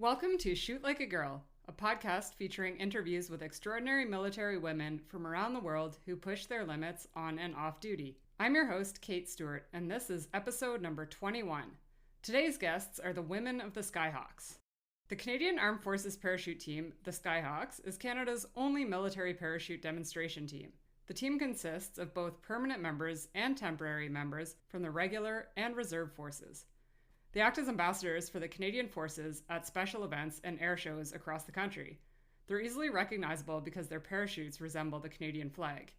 Welcome to Shoot Like a Girl, a podcast featuring interviews with extraordinary military women from around the world who push their limits on and off duty. I'm your host, Kate Stewart, and this is episode number 21. Today's guests are the women of the SkyHawks. The Canadian Armed Forces parachute team, the SkyHawks, is Canada's only military parachute demonstration team. The team consists of both permanent members and temporary members from the regular and reserve forces. They act as ambassadors for the Canadian Forces at special events and airshows across the country. They're easily recognizable because their parachutes resemble the Canadian flag.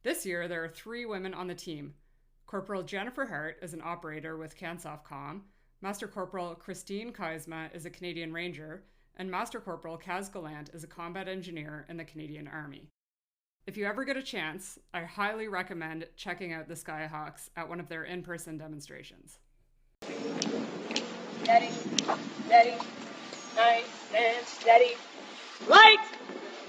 This year, there are 3 women on the team. Cpl Jennifer Hart is an operator with CANSOF Com, Master Cpl Christine Kuizema is a Canadian Ranger, and Master Cpl Kazz Gallant is a combat engineer in the Canadian Army. If you ever get a chance, I highly recommend checking out the SkyHawks at one of their in-person demonstrations. Steady, steady, nice and steady. Light,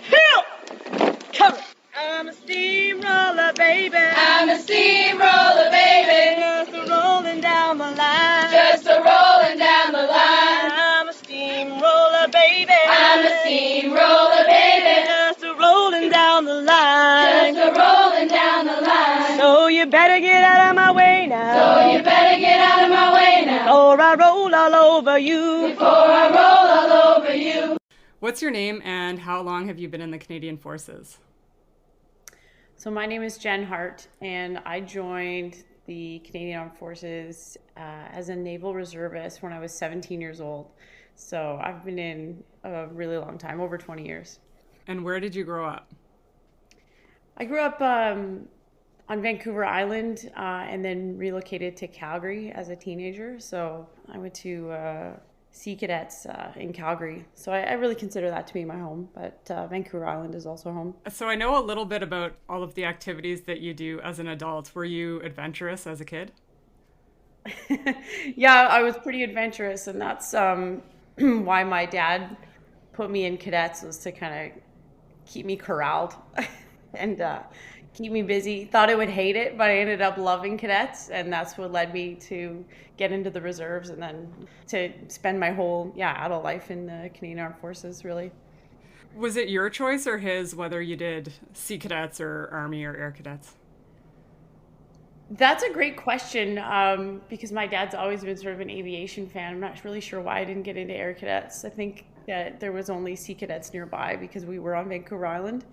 hill, cover. I'm a steamroller, baby. I'm a steamroller, baby. Just a rolling down the line. Just a rolling down the line. I'm a steamroller, baby. I'm a steamroller, baby. Just a rolling down the line. Just a rolling down the line. So you better get out of my way now. So you better get out of my way now. Before I roll all over you. Before I roll all over you. What's your name and how long have you been in the Canadian Forces? So my name is Jen Hart, and I joined the Canadian Armed Forces as a naval reservist when I was 17 years old. So I've been in a really long time, over 20 years. And where did you grow up? I grew up on Vancouver Island and then relocated to Calgary as a teenager. So I went to Sea Cadets in Calgary. So I really consider that to be my home, but Vancouver Island is also home. So I know a little bit about all of the activities that you do as an adult. Were you adventurous as a kid? Yeah, I was pretty adventurous, and that's why my dad put me in cadets, was to kind of keep me corralled and keep me busy. Thought I would hate it, but I ended up loving cadets, and that's what led me to get into the reserves and then to spend my whole adult life in the Canadian Armed Forces, really. Was it your choice or his whether you did Sea Cadets or Army or Air Cadets? That's a great question because my dad's always been sort of an aviation fan. I'm not really sure why I didn't get into Air Cadets. I think that there was only Sea Cadets nearby because we were on Vancouver Island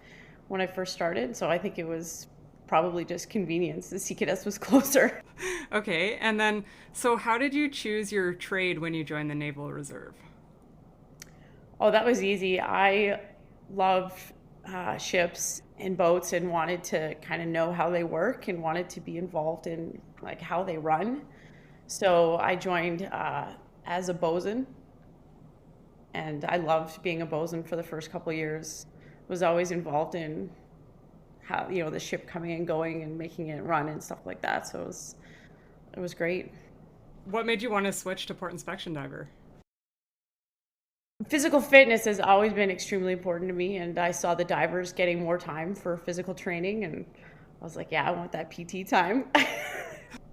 when I first started. So I think it was probably just convenience. The Sea Cadets was closer. Okay. And then, so how did you choose your trade when you joined the Naval Reserve? Oh, that was easy. I loved ships and boats and wanted to kind of know how they work and wanted to be involved in like how they run. So I joined as a bosun, and I loved being a bosun for the first couple of years. Was always involved in how, the ship coming and going and making it run and stuff like that. So it was great. What made you want to switch to port inspection diver? Physical fitness has always been extremely important to me, and I saw the divers getting more time for physical training, and I was like, I want that PT time.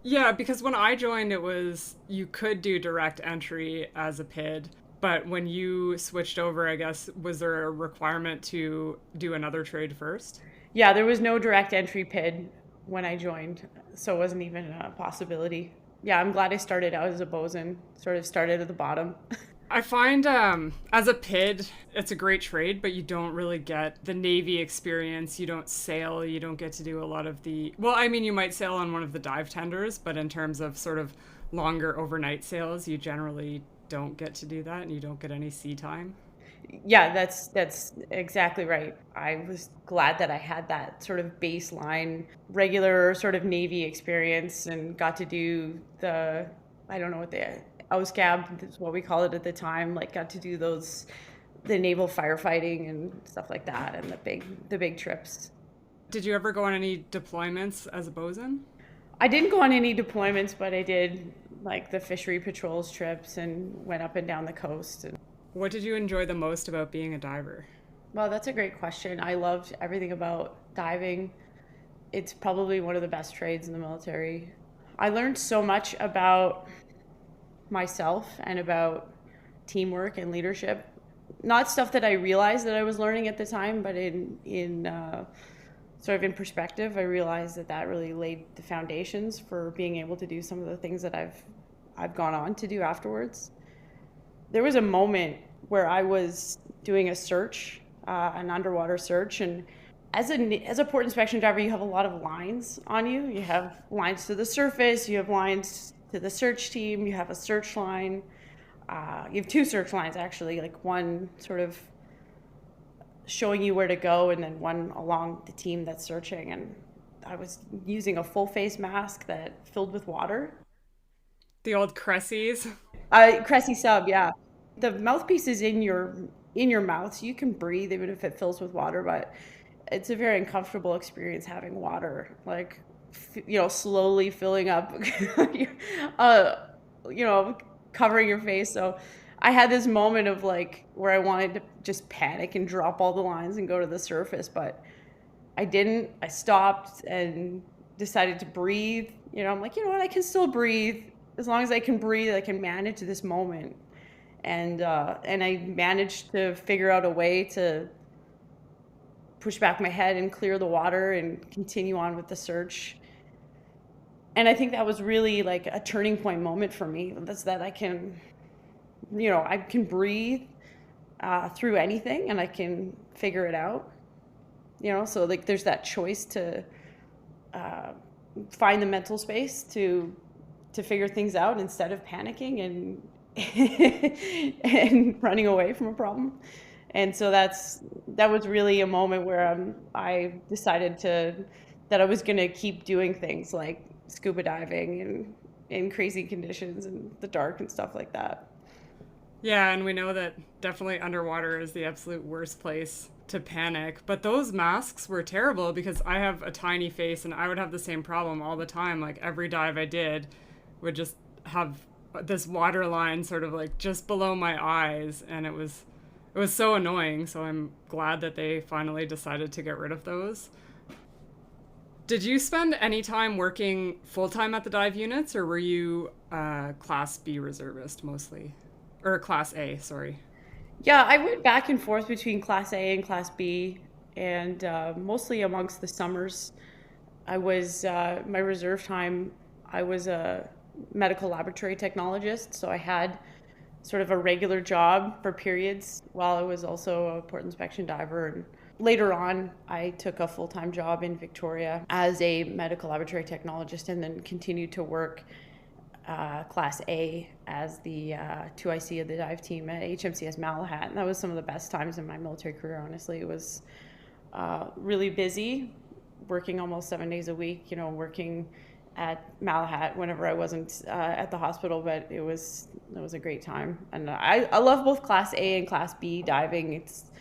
Yeah, because when I joined, it was you could do direct entry as a PID, but when you switched over, I guess, was there a requirement to do another trade first? Yeah, there was no direct entry PID when I joined, so it wasn't even a possibility. Yeah, I'm glad I started out as a bosun, sort of started at the bottom. I find as a PID, it's a great trade, but you don't really get the Navy experience. You don't sail. You don't get to do a lot of the... Well, I mean, you might sail on one of the dive tenders, but in terms of sort of longer overnight sails, you generally don't get to do that, and you don't get any sea time. Yeah, that's exactly right. I was glad that I had that sort of baseline, regular sort of Navy experience and got to do the... I don't know what the... OSCAB is what we called it at the time, like got to do the naval firefighting and stuff like that, and the big trips. Did you ever go on any deployments as a bosun? I didn't go on any deployments, but I did like the fishery patrols trips and went up and down the coast. What did you enjoy the most about being a diver? Well, that's a great question. I loved everything about diving. It's probably one of the best trades in the military. I learned so much about myself and about teamwork and leadership. Not stuff that I realized that I was learning at the time, but in sort of in perspective, I realized that really laid the foundations for being able to do some of the things that I've gone on to do afterwards. There was a moment where I was doing a search, an underwater search, and as a port inspection driver, you have a lot of lines on you. You have lines to the surface, you have lines to the search team, you have a search line. You have two search lines, actually, like one sort of showing you where to go and then one along the team that's searching. And I was using a full face mask that filled with water. The old Cressies? Cressy sub, yeah. The mouthpiece is in your mouth, so you can breathe even if it fills with water, but it's a very uncomfortable experience having water, like, slowly filling up, covering your face. So I had this moment of like where I wanted to just panic and drop all the lines and go to the surface, but I didn't. I stopped and decided to breathe. I'm like, what, I can still breathe. As long as I can breathe, I can manage this moment. And I managed to figure out a way to push back my head and clear the water and continue on with the search. And I think that was really like a turning point moment for me. That's that I can, I can breathe through anything and I can figure it out. So like there's that choice to find the mental space to figure things out instead of panicking and and running away from a problem. And so that was really a moment where I decided that I was going to keep doing things like scuba diving and in crazy conditions in the dark and stuff like that. Yeah, and we know that definitely underwater is the absolute worst place to panic. But those masks were terrible because I have a tiny face and I would have the same problem all the time. Like every dive I did would just have this water line sort of like just below my eyes, and it was so annoying. So I'm glad that they finally decided to get rid of those. Did you spend any time working full-time at the dive units, or were you Class B reservist mostly? Or Class A, sorry. Yeah, I went back and forth between Class A and Class B, and mostly amongst the summers. I was, my reserve time, I was a medical laboratory technologist, so I had sort of a regular job for periods while I was also a port inspection diver. And later on, I took a full-time job in Victoria as a medical laboratory technologist and then continued to work Class A as the 2IC of the dive team at HMCS Malahat. And that was some of the best times in my military career, honestly. It was really busy, working almost 7 days a week, working at Malahat whenever I wasn't at the hospital, but it was a great time. And I love both Class A and Class B diving. It's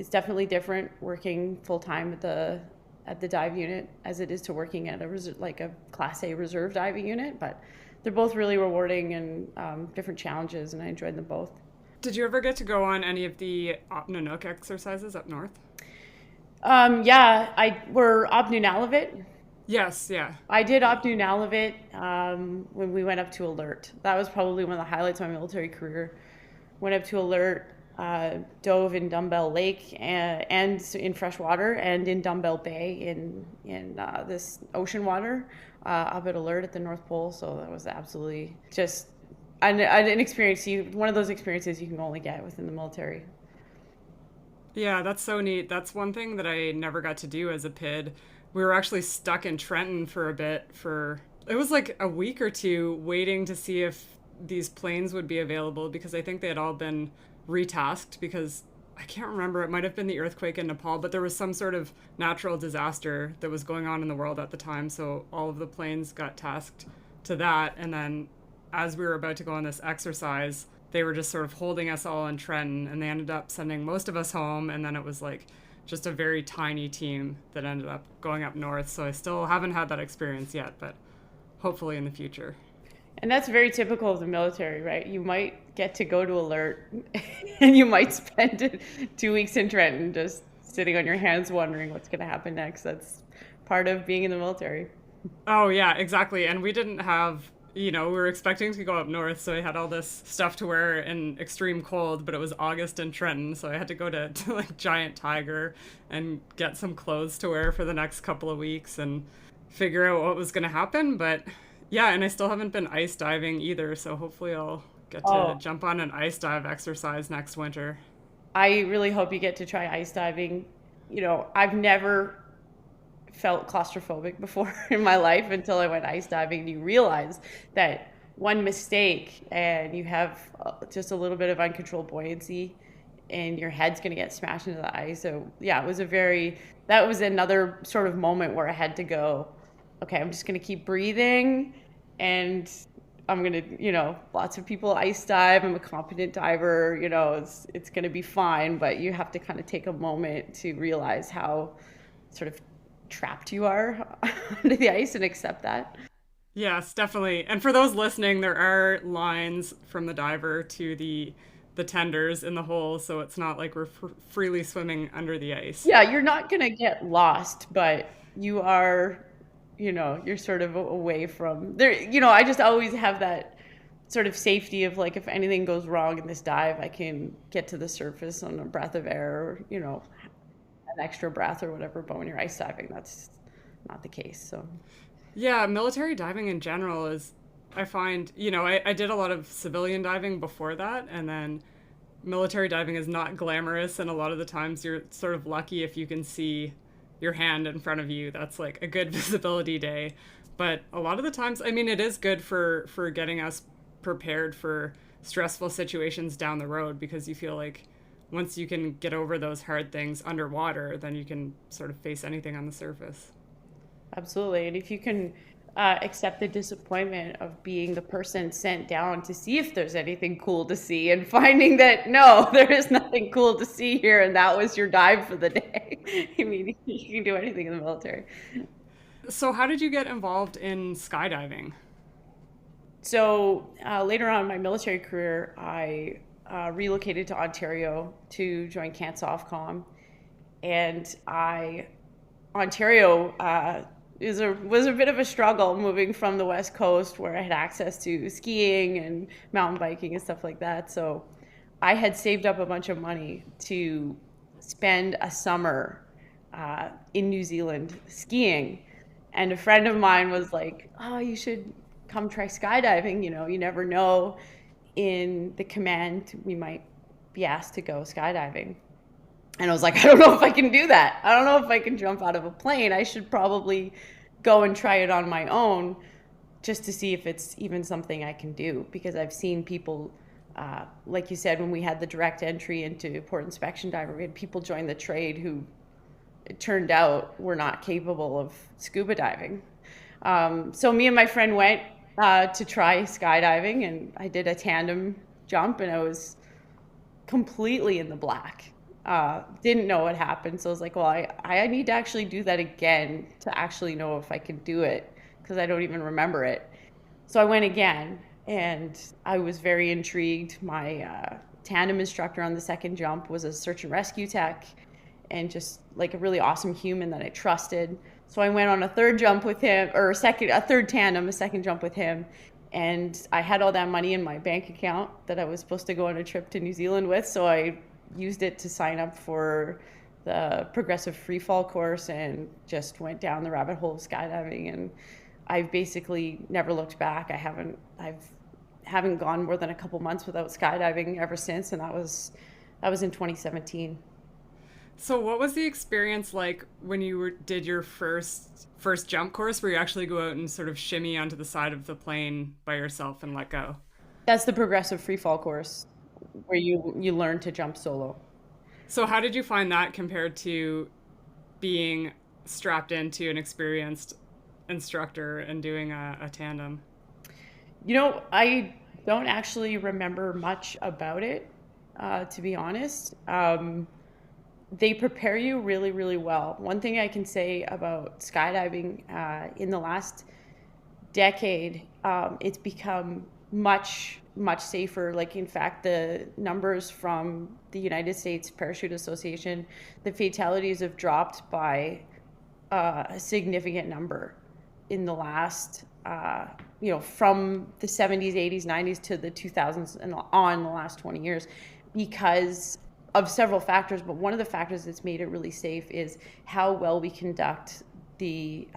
definitely different working full-time at the dive unit as it is to working at a Class A reserve diving unit, but they're both really rewarding and different challenges, and I enjoyed them both. Did you ever get to go on any of the Opnanook exercises up north? Yeah, we're Opnunalivit. Yes, yeah. I did Opnunalivit when we went up to Alert. That was probably one of the highlights of my military career. Went up to Alert, dove in Dumbbell Lake and in freshwater, and in Dumbbell Bay in this ocean water up at Alert at the North Pole. So that was absolutely just an experience. One of those experiences you can only get within the military. Yeah, that's so neat. That's one thing that I never got to do as a PID. We were actually stuck in Trenton for a bit it was like a week or two waiting to see if these planes would be available, because I think they had all been retasked because I can't remember, it might have been the earthquake in Nepal, but there was some sort of natural disaster that was going on in the world at the time. So all of the planes got tasked to that. And then as we were about to go on this exercise, they were just sort of holding us all in Trenton, and they ended up sending most of us home. And then it was like just a very tiny team that ended up going up north. So I still haven't had that experience yet, but hopefully in the future. And that's very typical of the military, right? You might get to go to Alert and you might spend 2 weeks in Trenton just sitting on your hands wondering what's going to happen next. That's part of being in the military. Oh, yeah, exactly. And we didn't have, we were expecting to go up north, so I had all this stuff to wear in extreme cold, but it was August in Trenton, so I had to go to like Giant Tiger and get some clothes to wear for the next couple of weeks and figure out what was going to happen. But yeah, and I still haven't been ice diving either, so hopefully I'll get to jump on an ice dive exercise next winter. I really hope you get to try ice diving. I've never felt claustrophobic before in my life until I went ice diving. And you realize that one mistake and you have just a little bit of uncontrolled buoyancy and your head's going to get smashed into the ice. So yeah, that was another sort of moment where I had to go, okay, I'm just going to keep breathing, and I'm going to, lots of people ice dive. I'm a competent diver, it's going to be fine, but you have to kind of take a moment to realize how sort of trapped you are under the ice and accept that. Yes, definitely. And for those listening, there are lines from the diver to the tenders in the hole, so it's not like we're freely swimming under the ice. Yeah, you're not going to get lost, but you are, you're sort of away from there. I just always have that sort of safety of like, if anything goes wrong in this dive, I can get to the surface on a breath of air, or, an extra breath or whatever. But when you're ice diving, that's not the case. So yeah, military diving in general is, I find, I did a lot of civilian diving before that, and then military diving is not glamorous, and a lot of the times you're sort of lucky if you can see your hand in front of you. That's like a good visibility day. But a lot of the times, it is good for getting us prepared for stressful situations down the road, because you feel like once you can get over those hard things underwater, then you can sort of face anything on the surface. Absolutely. And if you can accept the disappointment of being the person sent down to see if there's anything cool to see, and finding that, no, there is nothing cool to see here, and that was your dive for the day. You can do anything in the military. So how did you get involved in skydiving? So later on in my military career, I relocated to Ontario to join CANSOF Com, and Ontario was a bit of a struggle moving from the West Coast, where I had access to skiing and mountain biking and stuff like that. So I had saved up a bunch of money to spend a summer in New Zealand skiing, and a friend of mine was like, "Oh, you should come try skydiving. You never know. In the command, we might be asked to go skydiving." And I was like, I don't know if I can do that. I don't know if I can jump out of a plane. I should probably go and try it on my own, just to see if it's even something I can do. Because I've seen people, like you said, when we had the direct entry into port inspection diver, we had people join the trade who, it turned out, were not capable of scuba diving. So me and my friend went to try skydiving, and I did a tandem jump, and I was completely in the black. Didn't know what happened, so I was like, well, I need to actually do that again to actually know if I can do it, because I don't even remember it. So I went again, and I was very intrigued. My tandem instructor on the second jump was a search and rescue tech, and just like a really awesome human that I trusted. So I went on a third jump with him, or a third tandem, a second jump with him. And I had all that money in my bank account that I was supposed to go on a trip to New Zealand with. So I used it to sign up for the progressive free fall course, and just went down the rabbit hole of skydiving. And I've basically never looked back. I haven't gone more than a couple months without skydiving ever since. And that was in 2017. So what was the experience like when you did your first jump course, where you actually go out and sort of shimmy onto the side of the plane by yourself and let go? That's the progressive free fall course, where you learn to jump solo. So how did you find that compared to being strapped into an experienced instructor and doing a tandem? I don't actually remember much about it, to be honest. They prepare you really, really well. One thing I can say about skydiving, in the last decade, it's become much, much safer. Like, in fact, the numbers from the United States Parachute Association, the fatalities have dropped by a significant number in the last from the 70s, 80s, 90s to the 2000s and on the last 20 years because of several factors. But one of the factors that's made it really safe is how well we conduct the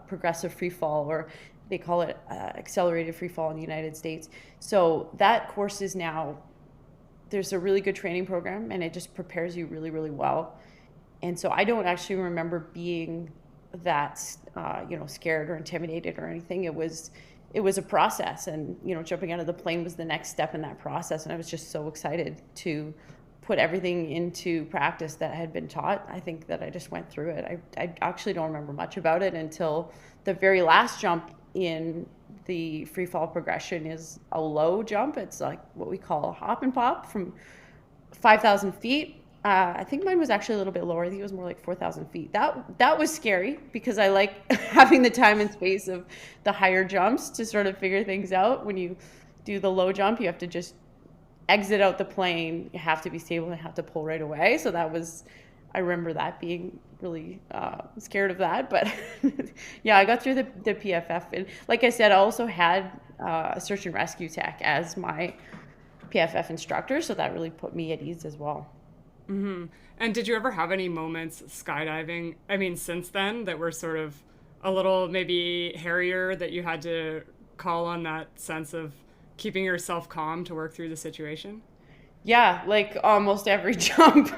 progressive free fall, or they call it accelerated free fall in the United States. So that course is now, there's a really good training program and it just prepares you really, really well. And so I don't actually remember being that, scared or intimidated or anything. It was a process, and, jumping out of the plane was the next step in that process. And I was just so excited to put everything into practice that had been taught. I think that I just went through it. I actually don't remember much about it until the very last jump in the free fall progression is a low jump. It's like what we call a hop and pop from 5,000 feet. I think mine was actually a little bit lower. I think it was more like 4,000 feet. That was scary because I like having the time and space of the higher jumps to sort of figure things out. When you do the low jump, you have to just exit out the plane. You have to be stable and have to pull right away. So I remember that being really scared of that. But yeah, I got through the PFF. And like I said, I also had a search and rescue tech as my PFF instructor. So that really put me at ease as well. Mm-hmm. And did you ever have any moments skydiving, since then, that were sort of a little maybe hairier, that you had to call on that sense of keeping yourself calm to work through the situation? Yeah, like almost every jump.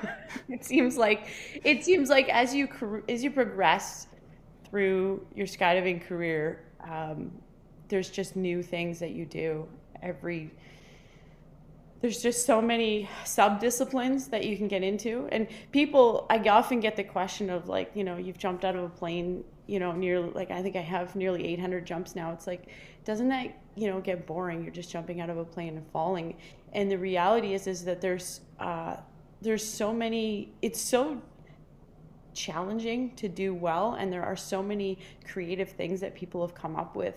It seems like as you progress through your skydiving career, there's just new things that you do there's just so many sub-disciplines that you can get into. And I often get the question of like, you've jumped out of a plane, I think I have nearly 800 jumps now. It's like, doesn't that, get boring? You're just jumping out of a plane and falling. And the reality is that there's so many, it's so challenging to do well. And there are so many creative things that people have come up with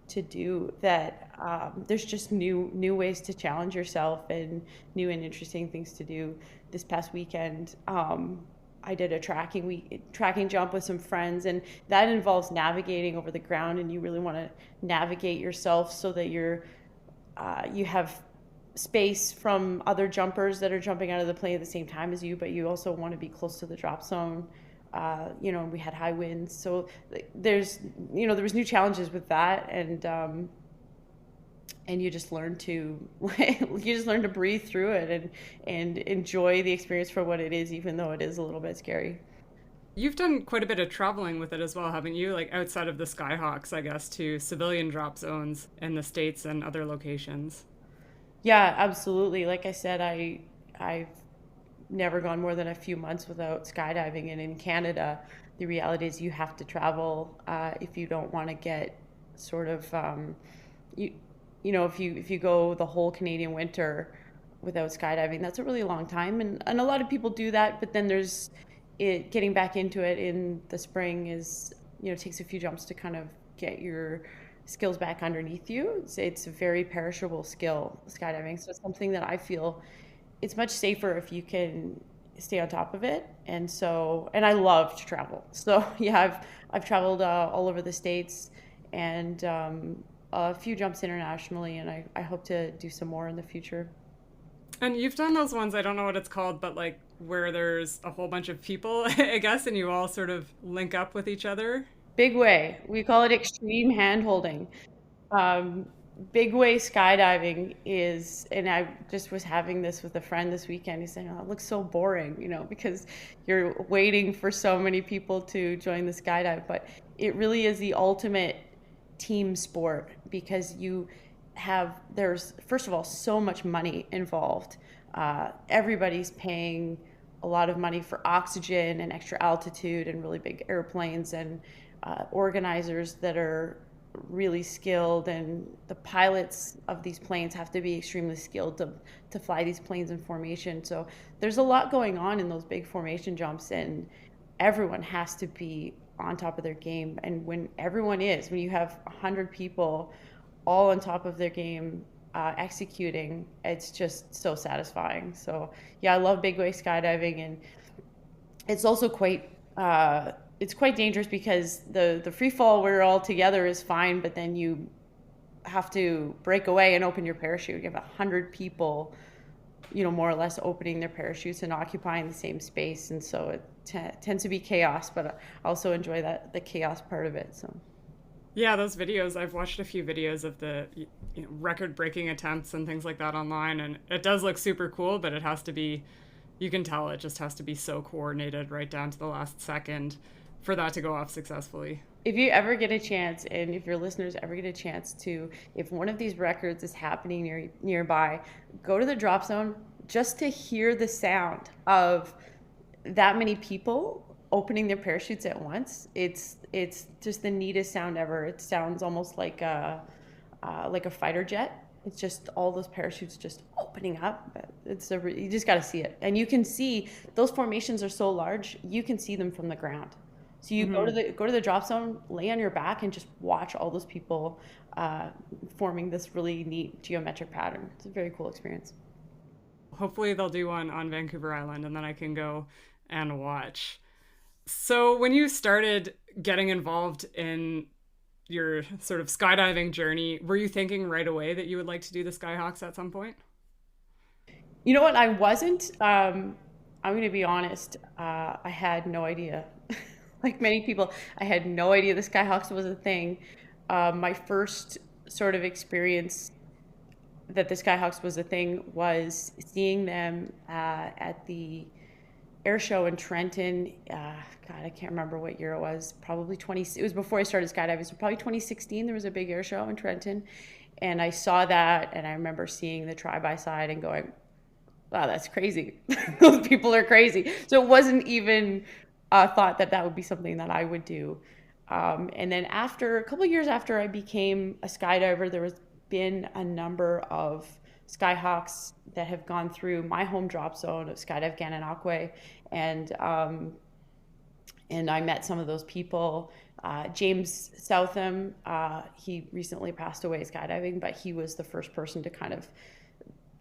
to do that there's just new ways to challenge yourself and new and interesting things to do. This past weekend, I did a tracking jump with some friends, and that involves navigating over the ground, and you really want to navigate yourself so that you have space from other jumpers that are jumping out of the plane at the same time as you, but you also want to be close to the drop zone. We had high winds, so there was new challenges with that, and you just learn to breathe through it and enjoy the experience for what it is, even though it is a little bit scary. You've done quite a bit of traveling with it as well, haven't you? Like outside of the SkyHawks, I guess, to civilian drop zones in the States and other locations. Yeah, absolutely. Like I said, I've never gone more than a few months without skydiving, and in Canada the reality is you have to travel if you don't want to get sort of if you go the whole Canadian winter without skydiving, that's a really long time, and a lot of people do that, but then there's getting back into it in the spring is takes a few jumps to kind of get your skills back underneath you. It's a very perishable skill, skydiving, so it's something that I feel it's much safer if you can stay on top of it. And I love to travel. So yeah, I've traveled all over the States and a few jumps internationally, and I hope to do some more in the future. And you've done those ones, I don't know what it's called, but like where there's a whole bunch of people, I guess, and you all sort of link up with each other. Big way. We call it extreme hand holding. Big way skydiving is, and I just was having this with a friend this weekend. He's saying, "Oh, it looks so boring, because you're waiting for so many people to join the skydive." But it really is the ultimate team sport because there's first of all so much money involved. Everybody's paying a lot of money for oxygen and extra altitude and really big airplanes, and organizers that are really skilled, and the pilots of these planes have to be extremely skilled to fly these planes in formation. So there's a lot going on in those big formation jumps, and everyone has to be on top of their game. And when you have 100 people all on top of their game executing, it's just so satisfying. So yeah, I love big wave skydiving, and it's also quite it's quite dangerous because the free fall where you're all together is fine, but then you have to break away and open your parachute. You have 100 people, more or less opening their parachutes and occupying the same space, and so it tends to be chaos. But I also enjoy the chaos part of it. So. Yeah, those videos, I've watched a few videos of the record-breaking attempts and things like that online, and it does look super cool, but it has to be, you can tell it just has to be so coordinated right down to the last second for that to go off successfully. If you ever get a chance, and if your listeners ever get a chance to, if one of these records is happening nearby, go to the drop zone just to hear the sound of that many people opening their parachutes at once. It's just the neatest sound ever. It sounds almost like a fighter jet. It's just all those parachutes just opening up. You just got to see it, and you can see those formations are so large. You can see them from the ground. So you go to the drop zone, lay on your back, and just watch all those people forming this really neat geometric pattern. It's a very cool experience. Hopefully they'll do one on Vancouver Island, and then I can go and watch. So when you started getting involved in your sort of skydiving journey, were you thinking right away that you would like to do the SkyHawks at some point? You know what? I wasn't. I'm going to be honest. I had no idea. Like many people, I had no idea the SkyHawks was a thing. My first sort of experience that the SkyHawks was a thing was seeing them at the air show in Trenton. God, I can't remember what year it was. Probably it was before I started skydiving. So probably 2016, there was a big air show in Trenton. And I saw that, and I remember seeing the try-by-side and going, wow, that's crazy. Those people are crazy. So it wasn't even thought that would be something that I would do. And then a couple of years after I became a skydiver, there has been a number of SkyHawks that have gone through my home drop zone of Skydive Gananoque, and I met some of those people. James Southam, he recently passed away skydiving, but he was the first person to kind of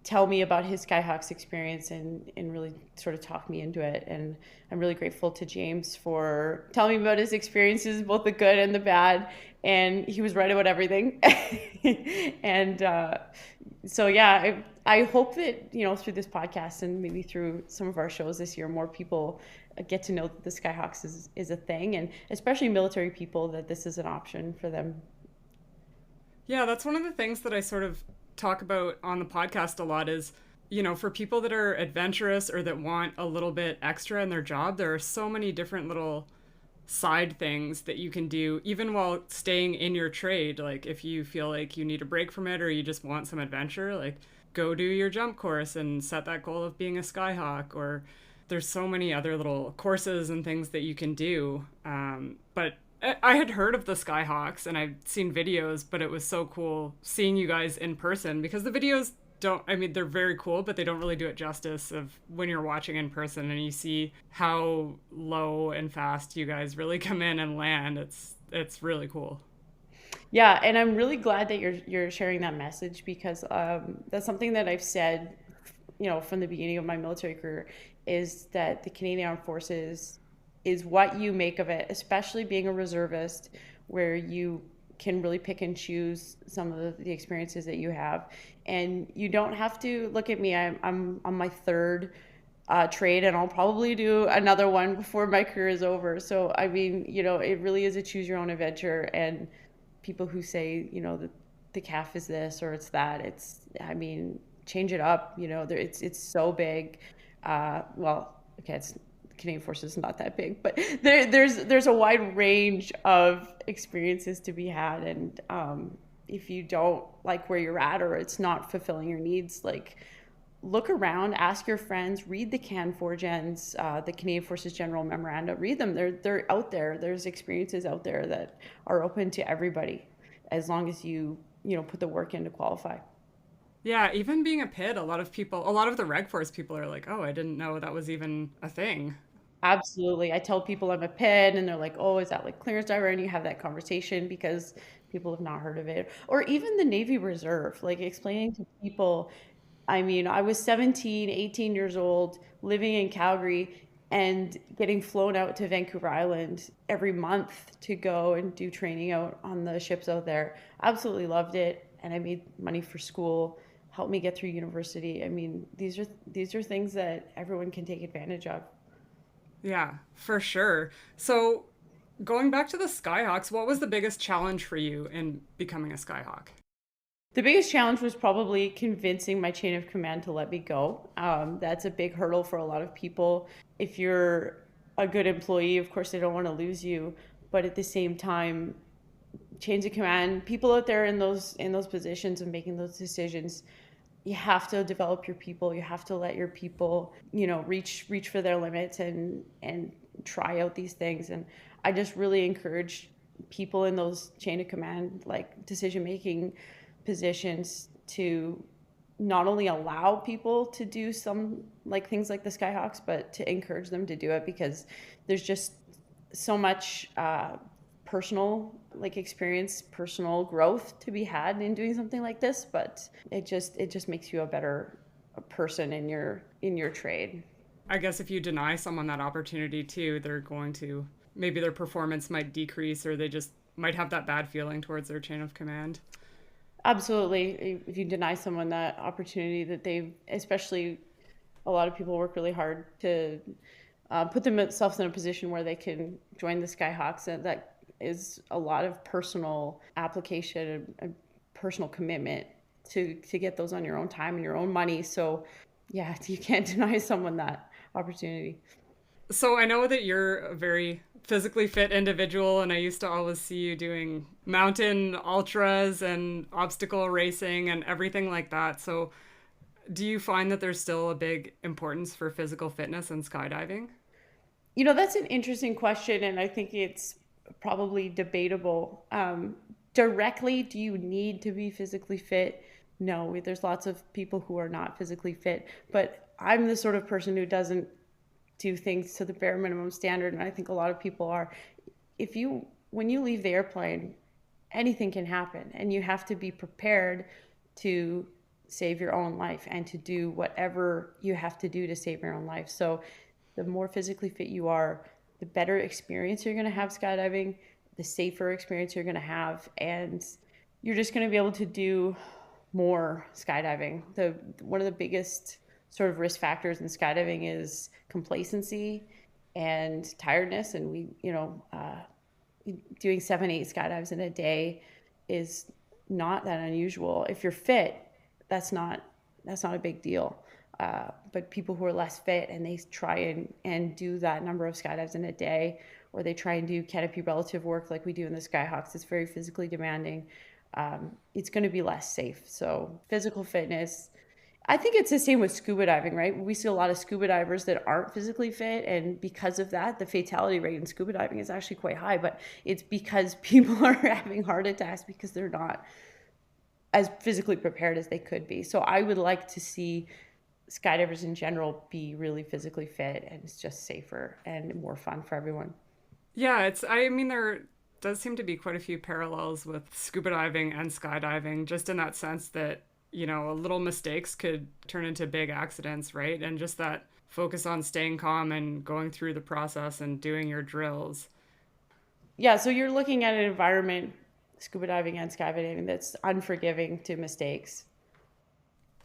tell me about his SkyHawks experience and really sort of talk me into it. And I'm really grateful to James for telling me about his experiences, both the good and the bad. And he was right about everything. And so, yeah, I hope that, through this podcast and maybe through some of our shows this year, more people get to know that the SkyHawks is a thing, and especially military people, that this is an option for them. Yeah, that's one of the things that I sort of talk about on the podcast a lot is, for people that are adventurous or that want a little bit extra in their job, there are so many different little side things that you can do even while staying in your trade. Like if you feel like you need a break from it or you just want some adventure, like go do your jump course and set that goal of being a Skyhawk. Or there's so many other little courses and things that you can do. But I had heard of the SkyHawks and I'd seen videos, but it was so cool seeing you guys in person, because the videos they're very cool, but they don't really do it justice of when you're watching in person and you see how low and fast you guys really come in and land. It's really cool. Yeah, and I'm really glad that you're sharing that message, because that's something that I've said, from the beginning of my military career, is that the Canadian Armed Forces is what you make of it, especially being a reservist, where you can really pick and choose some of the experiences that you have. And you don't have to look at me. I'm on my third trade, and I'll probably do another one before my career is over. So, it really is a choose your own adventure. And people who say, the CAF is this or it's that, change it up. It's so big. Canadian Forces is not that big, but there's a wide range of experiences to be had. And if you don't like where you're at, or it's not fulfilling your needs, like, look around, ask your friends, read the CAN4Gens, the Canadian Forces General Memoranda, read them. They're out there. There's experiences out there that are open to everybody, as long as you put the work in to qualify. Yeah, even being a PID, a lot of the Reg Force people are like, oh, I didn't know that was even a thing. Absolutely. I tell people I'm a PID, and they're like, oh, is that like clearance diver? And you have that conversation because people have not heard of it. Or even the Navy Reserve, like explaining to people, I was 17, 18 years old, living in Calgary, and getting flown out to Vancouver Island every month to go and do training out on the ships out there. Absolutely loved it. And I made money for school, helped me get through university. I mean, these are things that everyone can take advantage of. Yeah, for sure. So going back to the SkyHawks, what was the biggest challenge for you in becoming a SkyHawk? The biggest challenge was probably convincing my chain of command to let me go. That's a big hurdle for a lot of people. If you're a good employee, of course, they don't want to lose you. But at the same time, chains of command, people out there in those positions and making those decisions, you have to develop your people. You have to let your people, reach for their limits and try out these things. And I just really encourage people in those chain of command, like decision-making positions, to not only allow people to do some like things like the SkyHawks, but to encourage them to do it, because there's just so much personal experience, personal growth to be had in doing something like this. But it just makes you a better person in your trade. I guess if you deny someone that opportunity too, they're going to, maybe their performance might decrease, or they just might have that bad feeling towards their chain of command. Absolutely. If you deny someone that opportunity that especially a lot of people work really hard to put themselves in a position where they can join the SkyHawks, and that is a lot of personal application and personal commitment to get those on your own time and your own money. So yeah, you can't deny someone that opportunity. So I know that you're a very physically fit individual, and I used to always see you doing mountain ultras and obstacle racing and everything like that. So do you find that there's still a big importance for physical fitness in skydiving? That's an interesting question, and I think it's probably debatable. Directly, do you need to be physically fit? No, there's lots of people who are not physically fit, but I'm the sort of person who doesn't do things to the bare minimum standard, and I think a lot of people are. When you leave the airplane, anything can happen, and you have to be prepared to save your own life and to do whatever you have to do to save your own life. So the more physically fit you are, the better experience you're going to have skydiving, the safer experience you're going to have, and you're just going to be able to do more skydiving. One of the biggest sort of risk factors in skydiving is complacency and tiredness. And doing 7-8 skydives in a day is not that unusual. If you're fit, that's not a big deal. But people who are less fit and they try and do that number of skydives in a day, or they try and do canopy relative work like we do in the SkyHawks, it's very physically demanding. It's going to be less safe. So physical fitness, I think it's the same with scuba diving, right? We see a lot of scuba divers that aren't physically fit, and because of that, the fatality rate in scuba diving is actually quite high, but it's because people are having heart attacks because they're not as physically prepared as they could be. So I would like to see skydivers in general be really physically fit, and it's just safer and more fun for everyone. Yeah, there does seem to be quite a few parallels with scuba diving and skydiving, just in that sense that little mistakes could turn into big accidents, right? And just that focus on staying calm and going through the process and doing your drills. Yeah, so you're looking at an environment, scuba diving and skydiving, that's unforgiving to mistakes.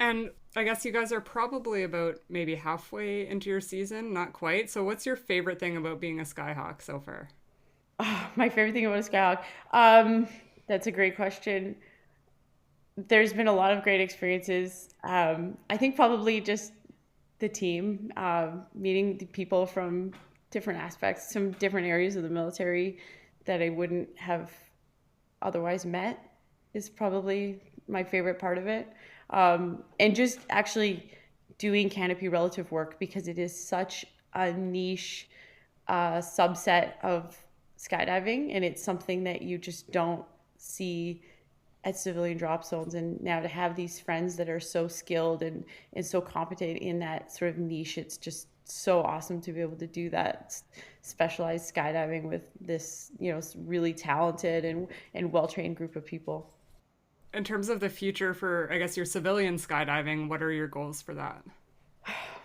And I guess you guys are probably about maybe halfway into your season, not quite. So what's your favorite thing about being a SkyHawk so far? Oh, my favorite thing about a SkyHawk? That's a great question. There's been a lot of great experiences. I think probably just the team, meeting the people from different aspects, some different areas of the military that I wouldn't have otherwise met, is probably my favorite part of it. And just actually doing canopy relative work, because it is such a niche subset of skydiving, and it's something that you just don't see at civilian drop zones. And now to have these friends that are so skilled and so competent in that sort of niche, it's just so awesome to be able to do that specialized skydiving with this, really talented and well-trained group of people. In terms of the future for, I guess, your civilian skydiving, what are your goals for that?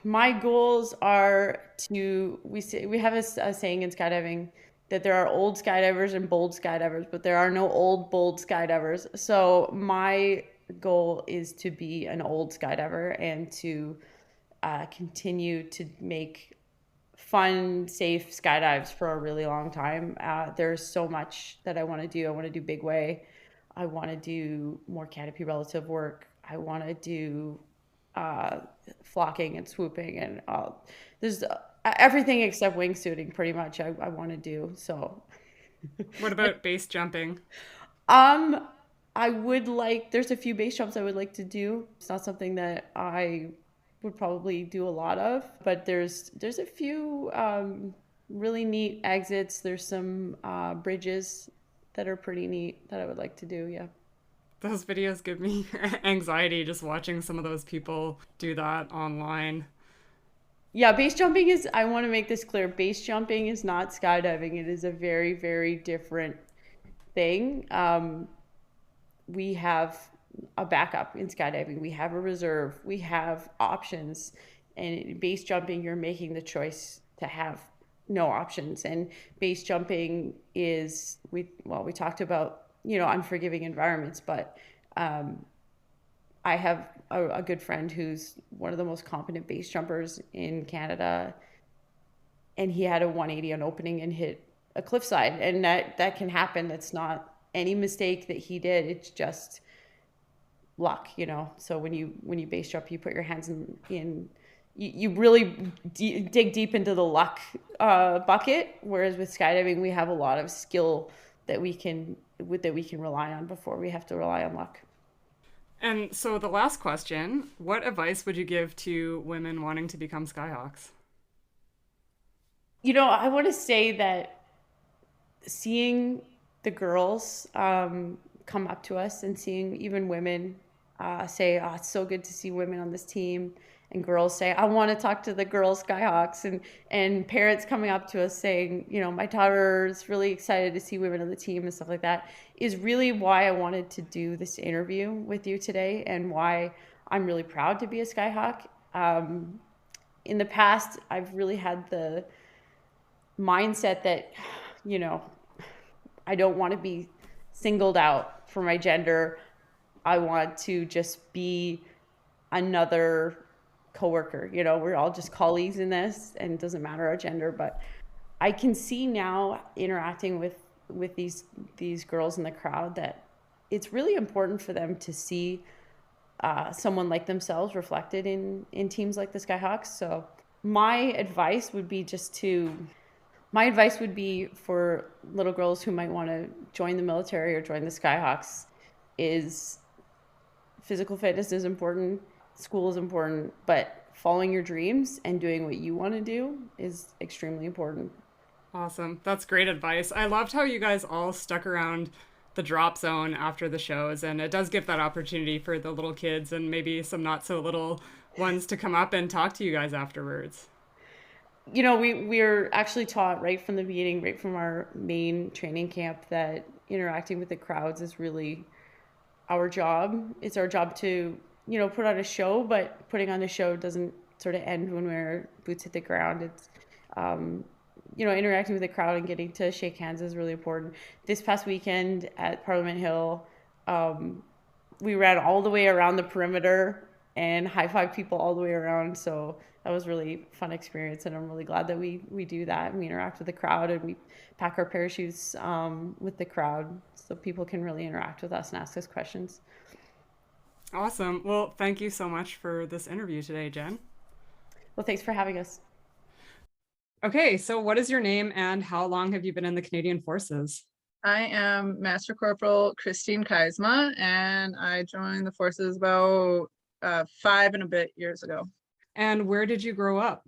My goals are we have a saying in skydiving that there are old skydivers and bold skydivers, but there are no old, bold skydivers. So my goal is to be an old skydiver and to continue to make fun, safe skydives for a really long time. There's so much that I want to do. I want to do big way. I want to do more canopy relative work. I want to do flocking and swooping, and there's everything except wingsuiting pretty much I want to do. So What about base jumping? there's a few base jumps I would like to do. It's not something that I would probably do a lot of, but there's a few really neat exits. There's some bridges that are pretty neat that I would like to do. Yeah. Those videos give me anxiety just watching some of those people do that online. Yeah, base jumping is, I want to make this clear, base jumping is not skydiving. It is a very, very different thing. We have a backup in skydiving. We have a reserve. We have options. And in base jumping, you're making the choice to have no options. And base jumping is, we talked about, unforgiving environments, but I have a good friend who's one of the most competent base jumpers in Canada, and he had a 180 on opening and hit a cliffside, and that can happen. It's not any mistake that he did. It's just luck, So when you base jump, you put your hands in you really dig deep into the luck bucket. Whereas with skydiving, we have a lot of skill that we can rely on before we have to rely on luck. And so the last question, what advice would you give to women wanting to become SkyHawks? I want to say that seeing the girls come up to us and seeing even women say, "Oh, it's so good to see women on this team," and girls say, "I want to talk to the girls SkyHawks," and parents coming up to us saying, "My daughter is really excited to see women on the team," and stuff like that, is really why I wanted to do this interview with you today, and why I'm really proud to be a SkyHawk. In the past, I've really had the mindset that, I don't want to be singled out for my gender. I want to just be another coworker. We're all just colleagues in this, and it doesn't matter our gender. But I can see now, interacting with these girls in the crowd, that it's really important for them to see someone like themselves reflected in teams like the SkyHawks. So my advice would be for little girls who might want to join the military or join the SkyHawks, is physical fitness is important, school is important, but following your dreams and doing what you want to do is extremely important. Awesome. That's great advice. I loved how you guys all stuck around the drop zone after the shows, and it does give that opportunity for the little kids and maybe some not so little ones to come up and talk to you guys afterwards. We're actually taught right from the beginning, right from our main training camp, that interacting with the crowds is really our job. It's our job to, put on a show, but putting on a show doesn't sort of end when we're boots hit the ground. It's, interacting with the crowd and getting to shake hands is really important. This past weekend at Parliament Hill, we ran all the way around the perimeter and high-fived people all the way around. So that was really fun experience, and I'm really glad that we do that, and we interact with the crowd, and we pack our parachutes with the crowd so people can really interact with us and ask us questions. Awesome. Well, thank you so much for this interview today, Jen. Well, thanks for having us. Okay, so what is your name and how long have you been in the Canadian Forces? I am Master Corporal Christine Kuizema, and I joined the forces about 5 and a bit years ago. And where did you grow up?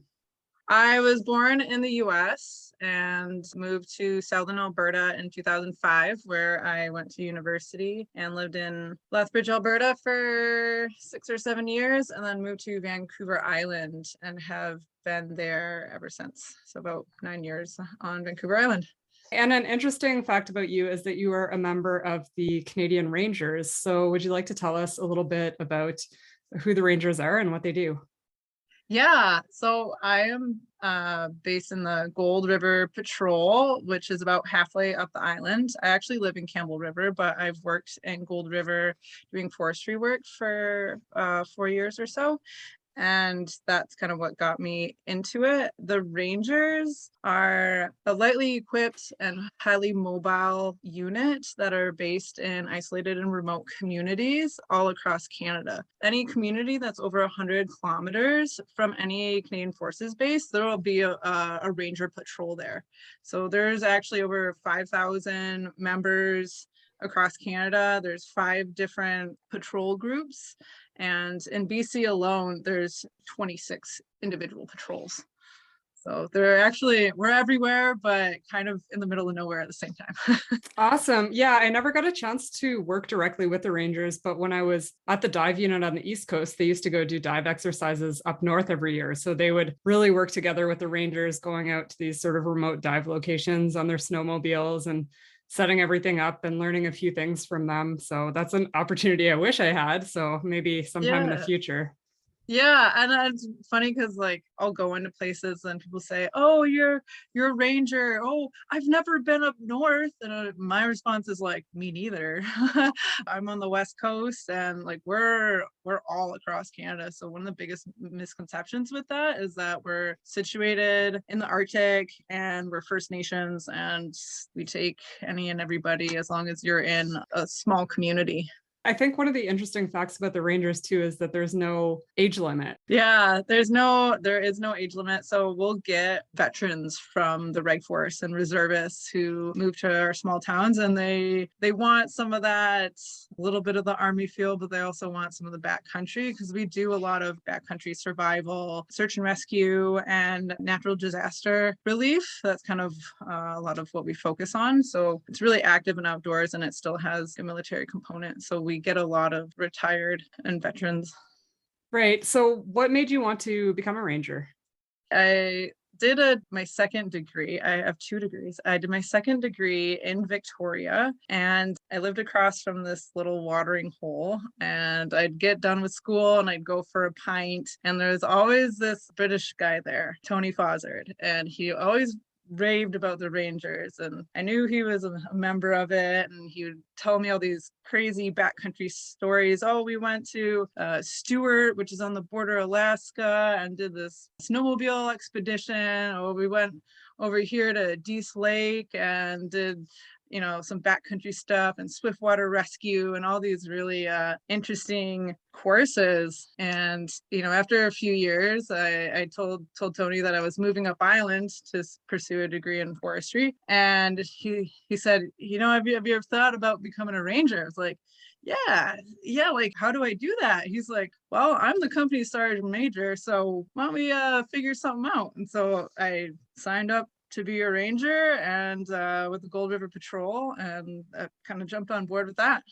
I was born in the US and moved to Southern Alberta in 2005, where I went to university and lived in Lethbridge, Alberta for 6 or 7 years, and then moved to Vancouver Island and have been there ever since. So about 9 years on Vancouver Island. And an interesting fact about you is that you are a member of the Canadian Rangers. So would you like to tell us a little bit about who the Rangers are and what they do? Yeah, so I am based in the Gold River Patrol, which is about halfway up the island. I actually live in Campbell River, but I've worked in Gold River doing forestry work for 4 years or so. And that's kind of what got me into it. The Rangers are a lightly equipped and highly mobile unit that are based in isolated and remote communities all across Canada. Any community that's over 100 kilometers from any Canadian Forces base, there will be a Ranger patrol there. So there's actually over 5,000 members across Canada. There's 5 different patrol groups. And in BC alone, there's 26 individual patrols. So we're everywhere, but kind of in the middle of nowhere at the same time. Awesome. Yeah, I never got a chance to work directly with the Rangers, but when I was at the dive unit on the East Coast, they used to go do dive exercises up north every year. So they would really work together with the Rangers, going out to these sort of remote dive locations on their snowmobiles and setting everything up and learning a few things from them. So that's an opportunity I wish I had. So maybe sometime in the Yeah. future. Yeah, and it's funny because like I'll go into places and people say, "Oh, you're a ranger. Oh, I've never been up north." And my response is like, "Me neither." I'm on the West Coast, and like we're all across Canada. So one of the biggest misconceptions with that is that we're situated in the Arctic and we're First Nations, and we take any and everybody as long as you're in a small community. I think one of the interesting facts about the Rangers too is that there's no age limit. Yeah, there is no age limit. So we'll get veterans from the Reg Force and reservists who move to our small towns, and they want some of that, a little bit of the Army feel, but they also want some of the backcountry, because we do a lot of backcountry survival, search and rescue, and natural disaster relief. That's kind of a lot of what we focus on. So it's really active and outdoors, and it still has a military component. So we get a lot of retired and veterans. Right. So what made you want to become a Ranger? I did my second degree. I have 2 degrees. I did my second degree in Victoria, and I lived across from this little watering hole, and I'd get done with school and I'd go for a pint, and there's always this British guy there, Tony Fozzard, and he always raved about the Rangers, and I knew he was a member of it, and he would tell me all these crazy backcountry stories. Oh, we went to Stewart, which is on the border of Alaska, and did this snowmobile expedition. Oh, we went over here to Dease Lake and did some backcountry stuff and swiftwater rescue and all these really interesting courses. And after a few years, I told Tony that I was moving up island to pursue a degree in forestry, and he said, have you ever thought about becoming a ranger? I was like, yeah, like, how do I do that? He's like, well, I'm the company sergeant major, so why don't we figure something out? And so I signed up to be a ranger and with the Gold River Patrol, and kind of jumped on board with that.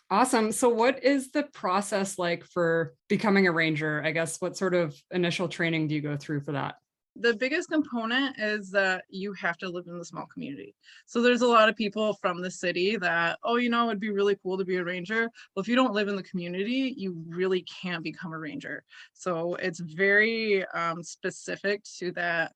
Awesome. So what is the process like for becoming a Ranger? I guess what sort of initial training do you go through for that? The biggest component is that you have to live in the small community. So there's a lot of people from the city that, it'd be really cool to be a ranger. Well, if you don't live in the community, you really can't become a ranger. So it's very specific to that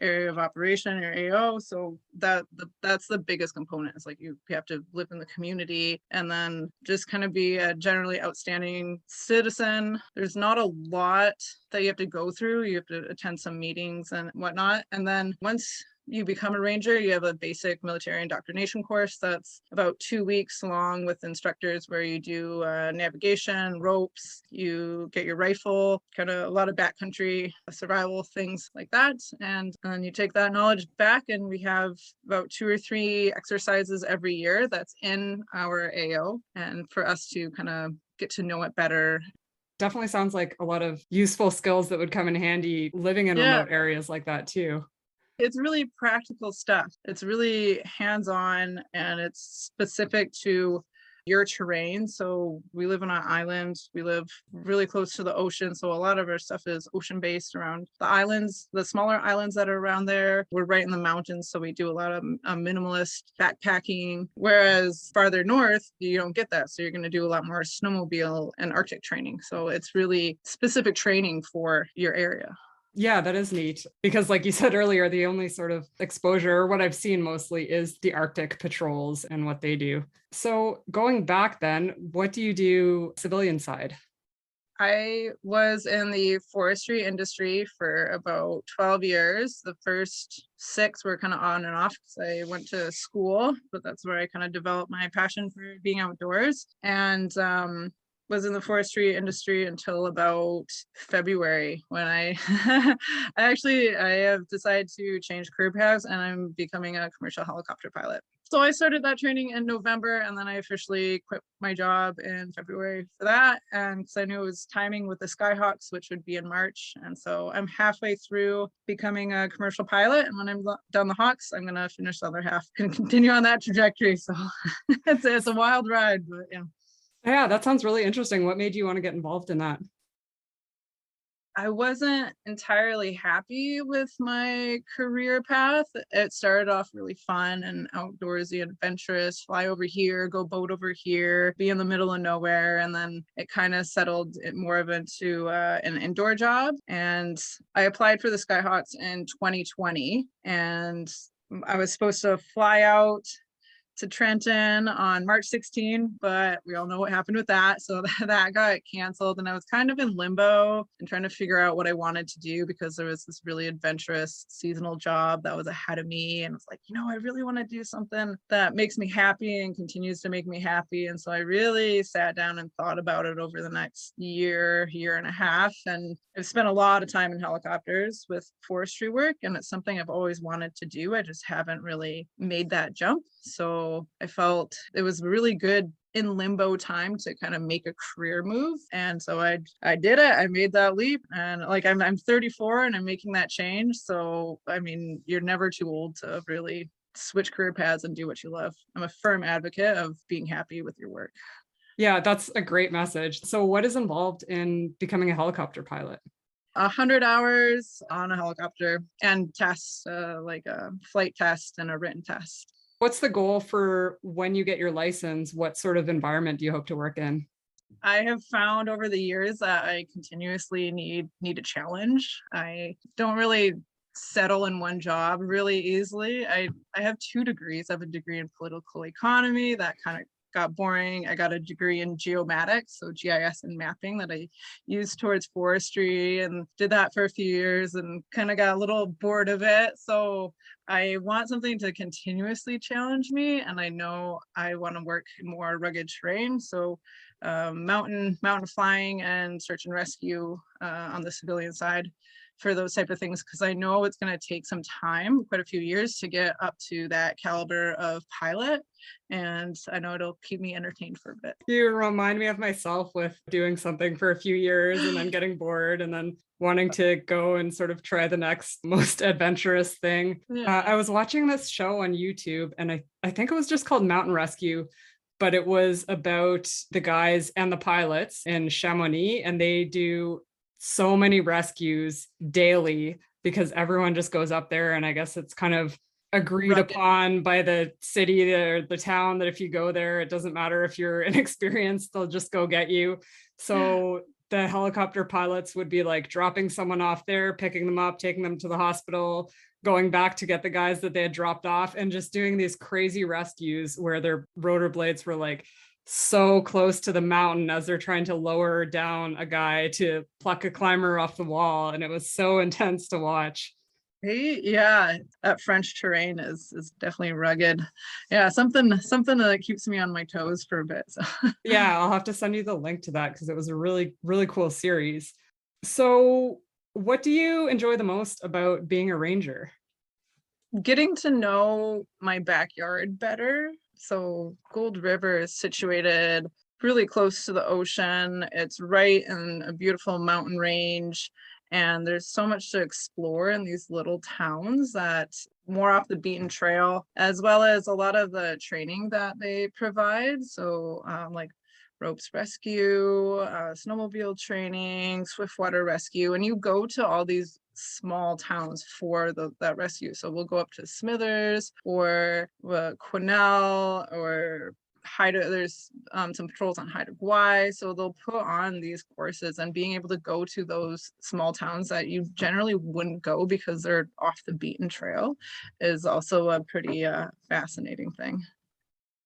area of operation or AO. So that's the biggest component. It's like you have to live in the community and then just kind of be a generally outstanding citizen. There's not a lot that you have to go through. You have to attend some meetings and whatnot. And then once you become a ranger, you have a basic military indoctrination course that's about 2 weeks long with instructors where you do navigation, ropes, you get your rifle, kind of a lot of backcountry survival things like that. And then you take that knowledge back, and we have about 2 or 3 exercises every year that's in our AO, and for us to kind of get to know it better. Definitely sounds like a lot of useful skills that would come in handy living in remote areas like that too. It's really practical stuff. It's really hands-on, and it's specific to your terrain. So we live on an island. We live really close to the ocean. So a lot of our stuff is ocean based around the islands, the smaller islands that are around there. We're right in the mountains. So we do a lot of minimalist backpacking. Whereas farther north, you don't get that. So you're going to do a lot more snowmobile and Arctic training. So it's really specific training for your area. Yeah, that is neat because like you said earlier, the only sort of exposure, what I've seen mostly is the Arctic patrols and what they do. So going back then, what do you do civilian side? I was in the forestry industry for about 12 years. The first 6 were kind of on and off because I went to school, but that's where I kind of developed my passion for being outdoors. And was in the forestry industry until about February when I I have decided to change career paths and I'm becoming a commercial helicopter pilot. So I started that training in November and then I officially quit my job in February for that. And so I knew it was timing with the SkyHawks, which would be in March. And so I'm halfway through becoming a commercial pilot. And when I'm done the Hawks, I'm going to finish the other half and continue on that trajectory. So it's a wild ride, but yeah. Yeah, that sounds really interesting. What made you want to get involved in that? I wasn't entirely happy with my career path. It started off really fun and outdoorsy, adventurous, fly over here, go boat over here, be in the middle of nowhere. And then it kind of settled it more of into an indoor job. And I applied for the SkyHawks in 2020 and I was supposed to fly out to Trenton on March 16, but we all know what happened with that. So that got canceled and I was kind of in limbo and trying to figure out what I wanted to do because there was this really adventurous seasonal job that was ahead of me. And it's like, I really want to do something that makes me happy and continues to make me happy. And so I really sat down and thought about it over the next year and a half. And I've spent a lot of time in helicopters with forestry work and it's something I've always wanted to do. I just haven't really made that jump. So I felt it was really good in limbo time to kind of make a career move. And so I did it. I made that leap and like I'm 34 and I'm making that change. So, I mean, you're never too old to really switch career paths and do what you love. I'm a firm advocate of being happy with your work. Yeah, that's a great message. So what is involved in becoming a helicopter pilot? 100 hours on a helicopter and tests, like a flight test and a written test. What's the goal for when you get your license? What sort of environment do you hope to work in? I have found over the years that I continuously need a challenge. I don't really settle in one job really easily. I have 2 degrees. I have a degree in political economy that kind of got boring. I got a degree in geomatics, so GIS and mapping that I used towards forestry and did that for a few years and kind of got a little bored of it. So I want something to continuously challenge me. And I know I want to work in more rugged terrain. So mountain flying and search and rescue on the civilian side for those type of things, because I know it's going to take some time, quite a few years to get up to that caliber of pilot. And I know it'll keep me entertained for a bit. You remind me of myself with doing something for a few years and then getting bored and then wanting to go and sort of try the next most adventurous thing. Yeah. I was watching this show on YouTube and I think it was just called Mountain Rescue, but it was about the guys and the pilots in Chamonix, and they do so many rescues daily because everyone just goes up there, and I guess it's kind of agreed upon by the city or the town that if you go there, it doesn't matter if you're inexperienced, they'll just go get you. So the helicopter pilots would be like dropping someone off there, picking them up, taking them to the hospital, going back to get the guys that they had dropped off, and just doing these crazy rescues where their rotor blades were like so close to the mountain as they're trying to lower down a guy to pluck a climber off the wall. And it was so intense to watch. Hey, yeah, that French terrain is definitely rugged. Yeah, something that keeps me on my toes for a bit. So. Yeah, I'll have to send you the link to that because it was a really, really cool series. So what do you enjoy the most about being a ranger? Getting to know my backyard better. So Gold River is situated really close to the ocean. It's right in a beautiful mountain range. And there's so much to explore in these little towns that more off the beaten trail, as well as a lot of the training that they provide. So like ropes rescue, snowmobile training, swiftwater rescue, and you go to all these small towns for that rescue. So we'll go up to Smithers or Quesnel or there's some patrols on Haida Gwaii. So they'll put on these courses, and being able to go to those small towns that you generally wouldn't go because they're off the beaten trail is also a pretty fascinating thing.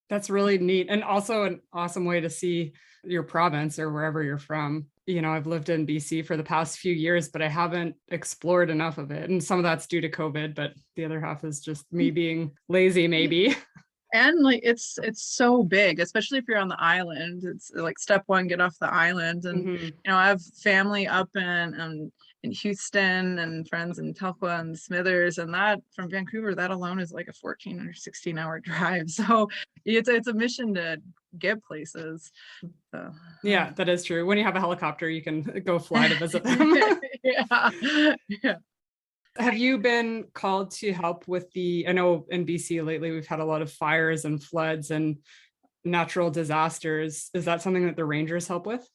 That's really neat, and also an awesome way to see your province or wherever you're from. You know, I've lived in BC for the past few years, but I haven't explored enough of it. And some of that's due to COVID, but the other half is just me being lazy, maybe. And like it's so big, especially if you're on the island. It's like step one, get off the island. And you know, I have family up in Houston and friends in Telkwa and Smithers, and that from Vancouver, that alone is like a 14 or 16 hour drive. So it's a mission to get places. So, yeah, that is true. When you have a helicopter, you can go fly to visit them. yeah. Have you been called to help with I know in BC lately, we've had a lot of fires and floods and natural disasters. Is that something that the Rangers help with?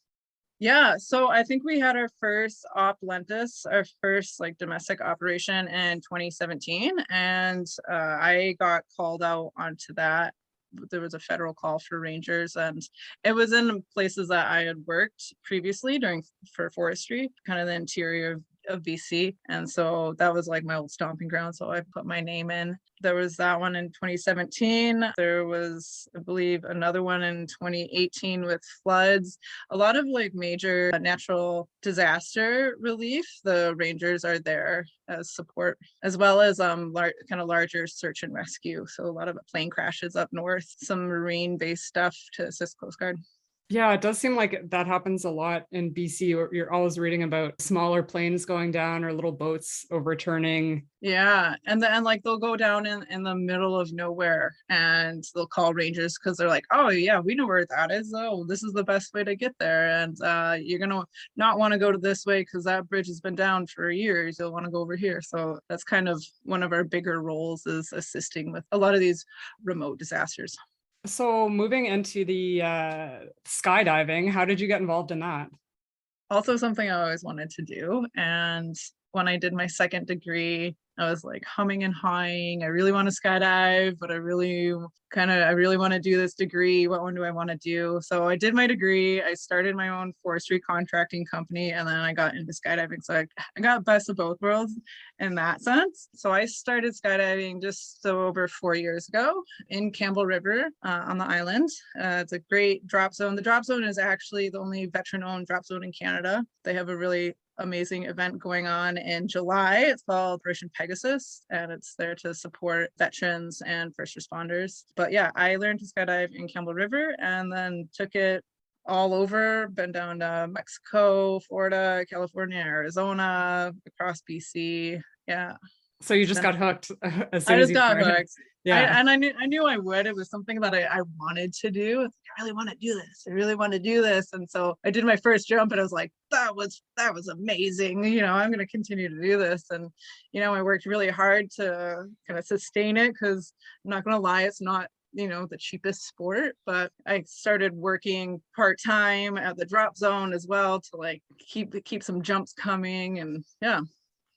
Yeah, so I think we had our first Op Lentis, our first like domestic operation in 2017. And I got called out onto that. There was a federal call for Rangers, and it was in places that I had worked previously for forestry, kind of the interior of BC. And so that was like my old stomping ground. So I put my name in. There was that one in 2017. There was, I believe, another one in 2018 with floods. A lot of like major natural disaster relief. The Rangers are there as support, as well as kind of larger search and rescue. So a lot of plane crashes up north, some marine-based stuff to assist Coast Guard. Yeah, it does seem like that happens a lot in BC. Or you're always reading about smaller planes going down or little boats overturning. Yeah, and like they'll go down in the middle of nowhere, and they'll call Rangers because they're like, oh yeah, we know where that is. Oh, this is the best way to get there, and you're gonna not want to go to this way because that bridge has been down for years. You'll want to go over here. So that's kind of one of our bigger roles, is assisting with a lot of these remote disasters. So moving into the skydiving, how did you get involved in that? Also something I always wanted to do. And when I did my second degree, I was like humming and hawing. I really want to skydive, but I really want to do this degree. What one do I want to do? So I did my degree. I started my own forestry contracting company, and then I got into skydiving. So I got best of both worlds in that sense. So I started skydiving just over 4 years ago in Campbell River on the island. It's a great drop zone. The drop zone is actually the only veteran-owned drop zone in Canada. They have a really amazing event going on in July. It's called Operation Pegasus, and it's there to support veterans and first responders. But yeah, I learned to skydive in Campbell River and then took it all over, been down to Mexico, Florida, California, Arizona, across BC. Yeah. So you just got hooked as soon I as just you got started. hooked. Yeah. I knew I would. It was something that I wanted to do. I really want to do this. I really want to do this. And so I did my first jump, and I was like, that was amazing. You know, I'm going to continue to do this. And, you know, I worked really hard to kind of sustain it, because I'm not going to lie, it's not, you know, the cheapest sport, but I started working part-time at the drop zone as well to like keep some jumps coming. And yeah.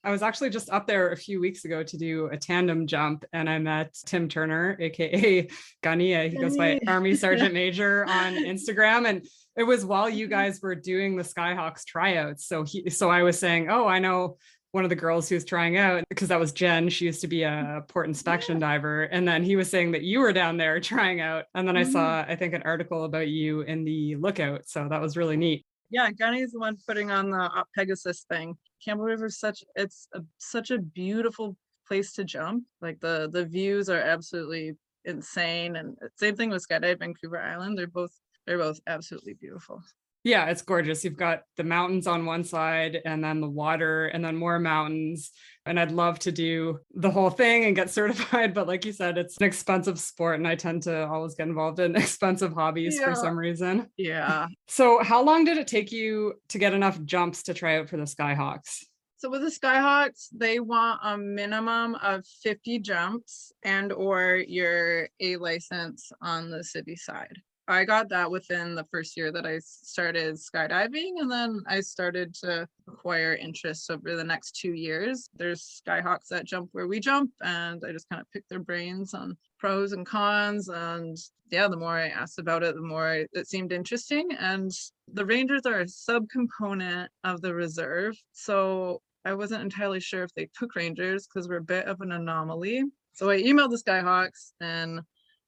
I was actually just up there a few weeks ago to do a tandem jump, and I met Tim Turner, aka Gania. He goes by Army Sergeant Major on Instagram, and it was while you guys were doing the SkyHawks tryouts. So I was saying, oh, I know one of the girls who's trying out, because that was Jen. She used to be a port inspection diver, and then he was saying that you were down there trying out, and then I saw, I think, an article about you in the Lookout. So that was really neat. Yeah, Gunny's the one putting on the Op Pegasus thing. Campbell River is such a beautiful place to jump. Like the views are absolutely insane, and same thing with Skydive Vancouver Island. They're both absolutely beautiful. Yeah, it's gorgeous. You've got the mountains on one side, and then the water, and then more mountains. And I'd love to do the whole thing and get certified. But like you said, it's an expensive sport, and I tend to always get involved in expensive hobbies for some reason. Yeah. So how long did it take you to get enough jumps to try out for the SkyHawks? So with the SkyHawks, they want a minimum of 50 jumps and or your A license on the city side. I got that within the first year that I started skydiving, and then I started to acquire interest over the next 2 years. There's SkyHawks that jump where we jump, and I just kind of picked their brains on pros and cons. And yeah, the more I asked about it, the more it seemed interesting. And the Rangers are a subcomponent of the reserve. So I wasn't entirely sure if they took Rangers because we're a bit of an anomaly. So I emailed the SkyHawks and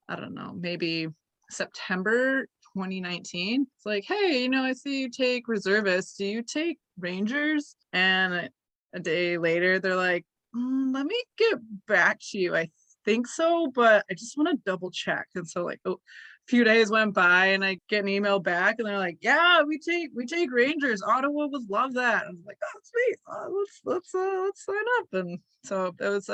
I don't know, maybe September 2019. It's like, hey, I see you take reservists. Do you take Rangers? And a day later, they're like, let me get back to you. I think so, but I just want to double check. And so a few days went by and I get an email back and they're like, yeah, we take Rangers. Ottawa would love that. I was like, oh, sweet. Let's sign up. And so it was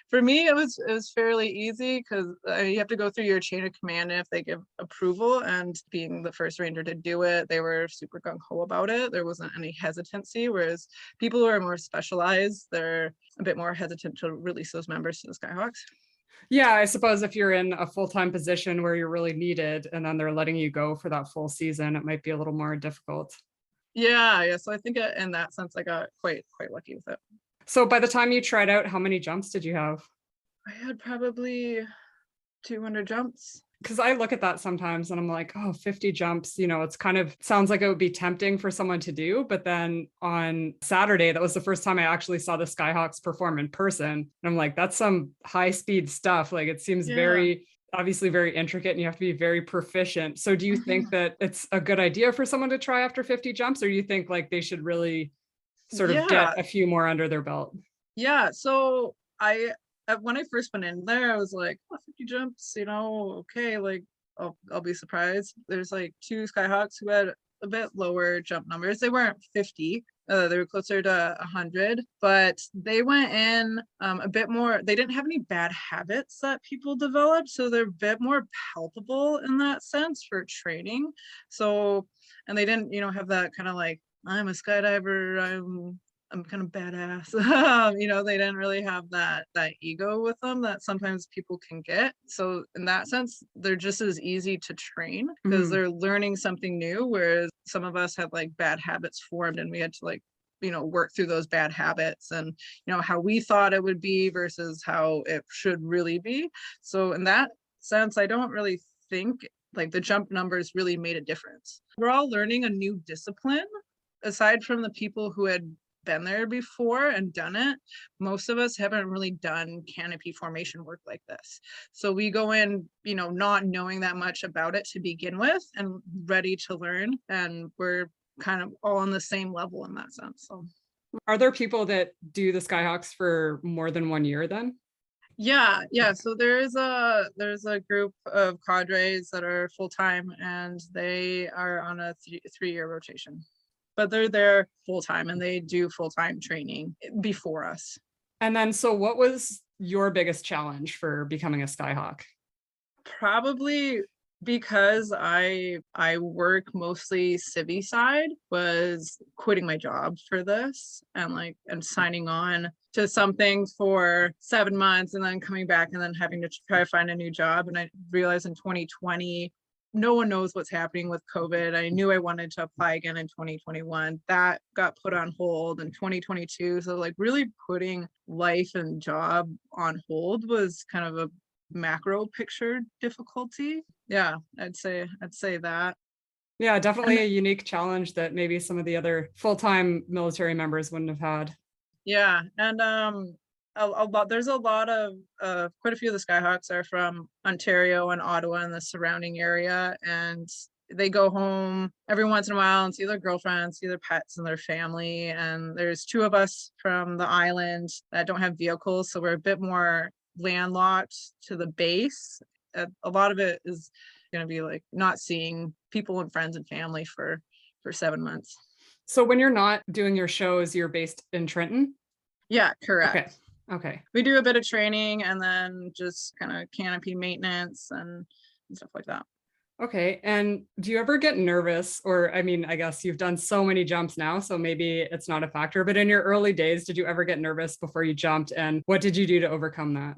for me it was fairly easy because you have to go through your chain of command, and if they give approval, and being the first Ranger to do it, they were super gung-ho about it. There wasn't any hesitancy, whereas people who are more specialized, they're a bit more hesitant to release those members to the SkyHawks. Yeah, I suppose if you're in a full-time position where you're really needed and then they're letting you go for that full season, it might be a little more difficult. Yeah. So I think in that sense, I got quite lucky with it. So by the time you tried out, how many jumps did you have? I had probably 200 jumps. Because I look at that sometimes and I'm like, oh, 50 jumps, it's kind of sounds like it would be tempting for someone to do. But then on Saturday, that was the first time I actually saw the SkyHawks perform in person. And I'm like, that's some high speed stuff. Like it seems obviously very intricate and you have to be very proficient. So do you think that it's a good idea for someone to try after 50 jumps, or do you think like they should really sort of get a few more under their belt? Yeah. So when I first went in there, I was like, 50 jumps, okay, like I'll be surprised. There's like 2 SkyHawks who had a bit lower jump numbers. They weren't 50. They were closer to 100, but they went in a bit more. They didn't have any bad habits that people develop, so they're a bit more palpable in that sense for training. So, and they didn't, have that kind of like, I'm a skydiver, I'm kind of badass. They didn't really have that ego with them that sometimes people can get. So in that sense, they're just as easy to train because they're learning something new, whereas some of us had like bad habits formed and we had to work through those bad habits and how we thought it would be versus how it should really be. So in that sense, I don't really think like the jump numbers really made a difference. We're all learning a new discipline. Aside from the people who had been there before and done it, most of us haven't really done canopy formation work like this. So we go in, not knowing that much about it to begin with and ready to learn. And we're kind of all on the same level in that sense. So are there people that do the SkyHawks for more than 1 year then? Yeah. So there's a group of cadres that are full-time and they are on a 3-year rotation. But they're there full-time and they do full-time training before us. And then, so what was your biggest challenge for becoming a SkyHawk? Probably because I work mostly civvy side, was quitting my job for this and signing on to something for 7 months and then coming back and then having to try to find a new job. And I realized in 2020, no one knows what's happening with COVID. I knew I wanted to apply again in 2021. That got put on hold in 2022. So really putting life and job on hold was kind of a macro picture difficulty. Yeah, I'd say that. Yeah, definitely a unique challenge that maybe some of the other full-time military members wouldn't have had. Yeah, and there's a lot of quite a few of the SkyHawks are from Ontario and Ottawa and the surrounding area, and they go home every once in a while and see their girlfriends, see their pets and their family. And there's 2 of us from the island that don't have vehicles, so we're a bit more landlocked to the base. A lot of it is going to be not seeing people and friends and family for 7 months. So when you're not doing your shows, you're based in Trenton? Yeah, correct. Okay. We do a bit of training and then just kind of canopy maintenance and stuff like that. Okay. And do you ever get nervous? Or, I mean, I guess you've done so many jumps now, so maybe it's not a factor, but in your early days, did you ever get nervous before you jumped? And what did you do to overcome that?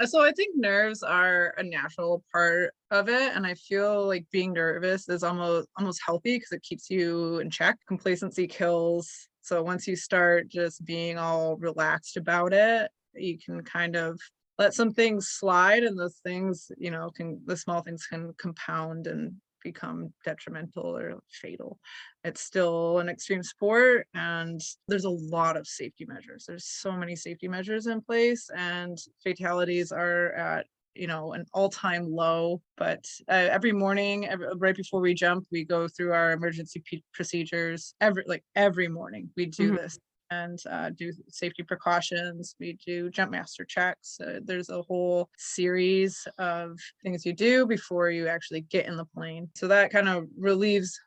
So I think nerves are a natural part of it, and I feel like being nervous is almost healthy because it keeps you in check. Complacency kills. So once you start just being all relaxed about it, you can kind of let some things slide, and those things, the small things can compound and become detrimental or fatal. It's still an extreme sport, and there's a lot of safety measures. There's so many safety measures in place, and fatalities are at an all-time low. But every morning, right before we jump, we go through our emergency procedures. Every morning we do this and do safety precautions. We do jump master checks. There's a whole series of things you do before you actually get in the plane. So that kind of leaves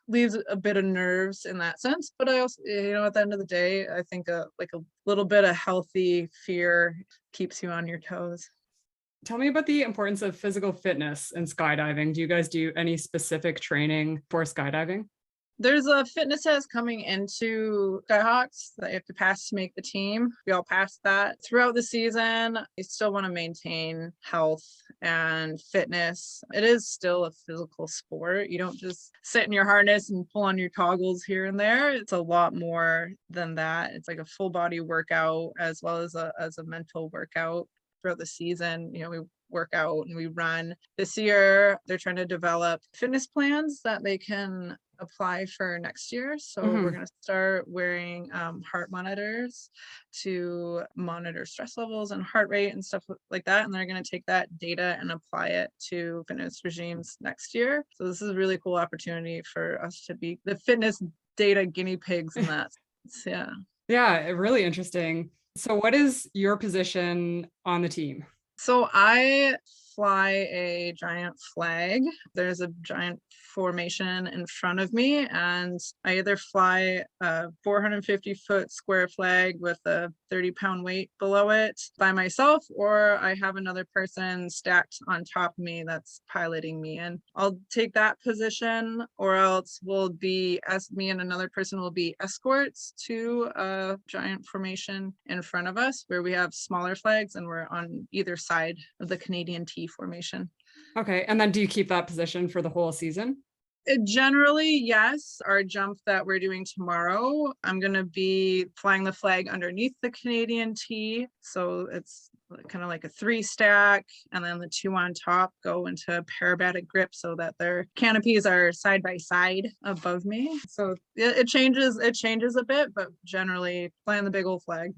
a bit of nerves in that sense. But I also, at the end of the day, I think a little bit of healthy fear keeps you on your toes. Tell me about the importance of physical fitness in skydiving. Do you guys do any specific training for skydiving? There's a fitness test coming into SkyHawks that you have to pass to make the team. We all passed that. Throughout the season, you still want to maintain health and fitness. It is still a physical sport. You don't just sit in your harness and pull on your toggles here and there. It's a lot more than that. It's like a full body workout as well as a mental workout. Throughout the season, we work out and we run. This year, they're trying to develop fitness plans that they can apply for next year. So we're going to start wearing heart monitors to monitor stress levels and heart rate and stuff like that. And they're going to take that data and apply it to fitness regimes next year. So this is a really cool opportunity for us to be the fitness data guinea pigs in that sense. Yeah. Yeah, really interesting. So what is your position on the team? So I fly a giant flag. There's a giant formation in front of me, and I either fly a 450-foot square flag with a 30-pound weight below it by myself, or I have another person stacked on top of me that's piloting me. And I'll take that position, or else me and another person will be escorts to a giant formation in front of us where we have smaller flags and we're on either side of the Canadian T formation. Okay. And then do you keep that position for the whole season? Generally, yes. Our jump that we're doing tomorrow, I'm going to be flying the flag underneath the Canadian T. So it's kind of like a 3-stack, and then the 2 on top go into parabatic grip so that their canopies are side by side above me. So it changes a bit, but generally flying the big old flag.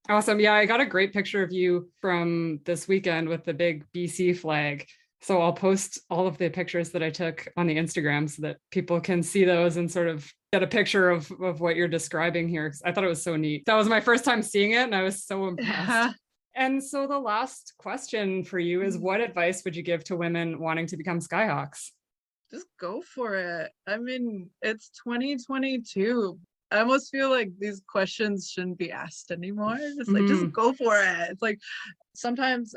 Awesome. Yeah, I got a great picture of you from this weekend with the big BC flag. So I'll post all of the pictures that I took on the Instagram so that people can see those and sort of get a picture of what you're describing here. I thought it was so neat. That was my first time seeing it, and I was so impressed. And so the last question for you is, what advice would you give to women wanting to become SkyHawks? Just go for it. I mean, it's 2022. I almost feel like these questions shouldn't be asked anymore. Just go for it. It's like sometimes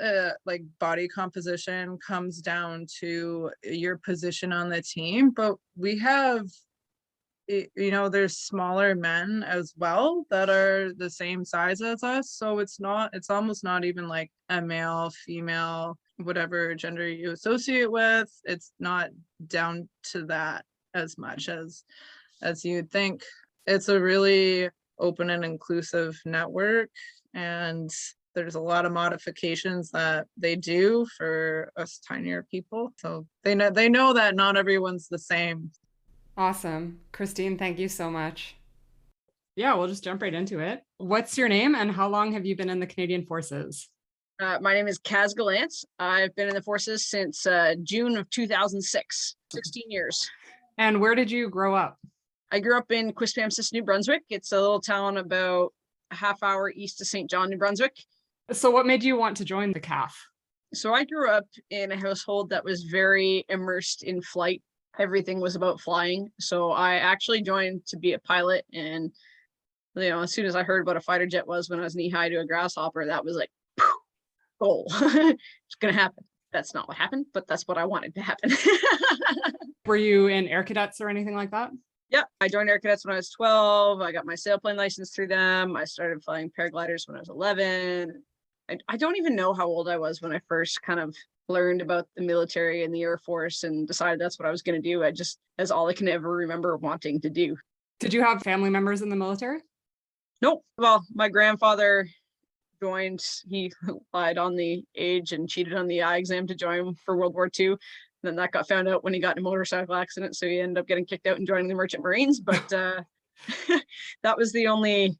like body composition comes down to your position on the team, but we have, there's smaller men as well that are the same size as us. So it's almost not even like a male, female, whatever gender you associate with. It's not down to that as much as you'd think. It's a really open and inclusive network, and there's a lot of modifications that they do for us tinier people. So they know that not everyone's the same. Awesome. Christine, thank you so much. Yeah, we'll just jump right into it. What's your name and how long have you been in the Canadian Forces? My name is Kazz Gallant. I've been in the forces since June of 2006, 16 years. And where did you grow up? I grew up in Quispamsis, New Brunswick. It's a little town about a half hour east of St. John, New Brunswick. So what made you want to join the CAF? So I grew up in a household that was very immersed in flight. Everything was about flying. So I actually joined to be a pilot. And, as soon as I heard what a fighter jet was when I was knee high to a grasshopper, that was like, goal. It's going to happen. That's not what happened, but that's what I wanted to happen. Were you in air cadets or anything like that? Yep. I joined Air Cadets when I was 12. I got my sailplane license through them. I started flying paragliders when I was 11. I don't even know how old I was when I first kind of learned about the military and the Air Force and decided that's what I was going to do. That's all I can ever remember wanting to do. Did you have family members in the military? Nope. Well, my grandfather joined. He lied on the age and cheated on the eye exam to join for World War II. Then that got found out when he got in a motorcycle accident. So he ended up getting kicked out and joining the Merchant Marines. But that was the only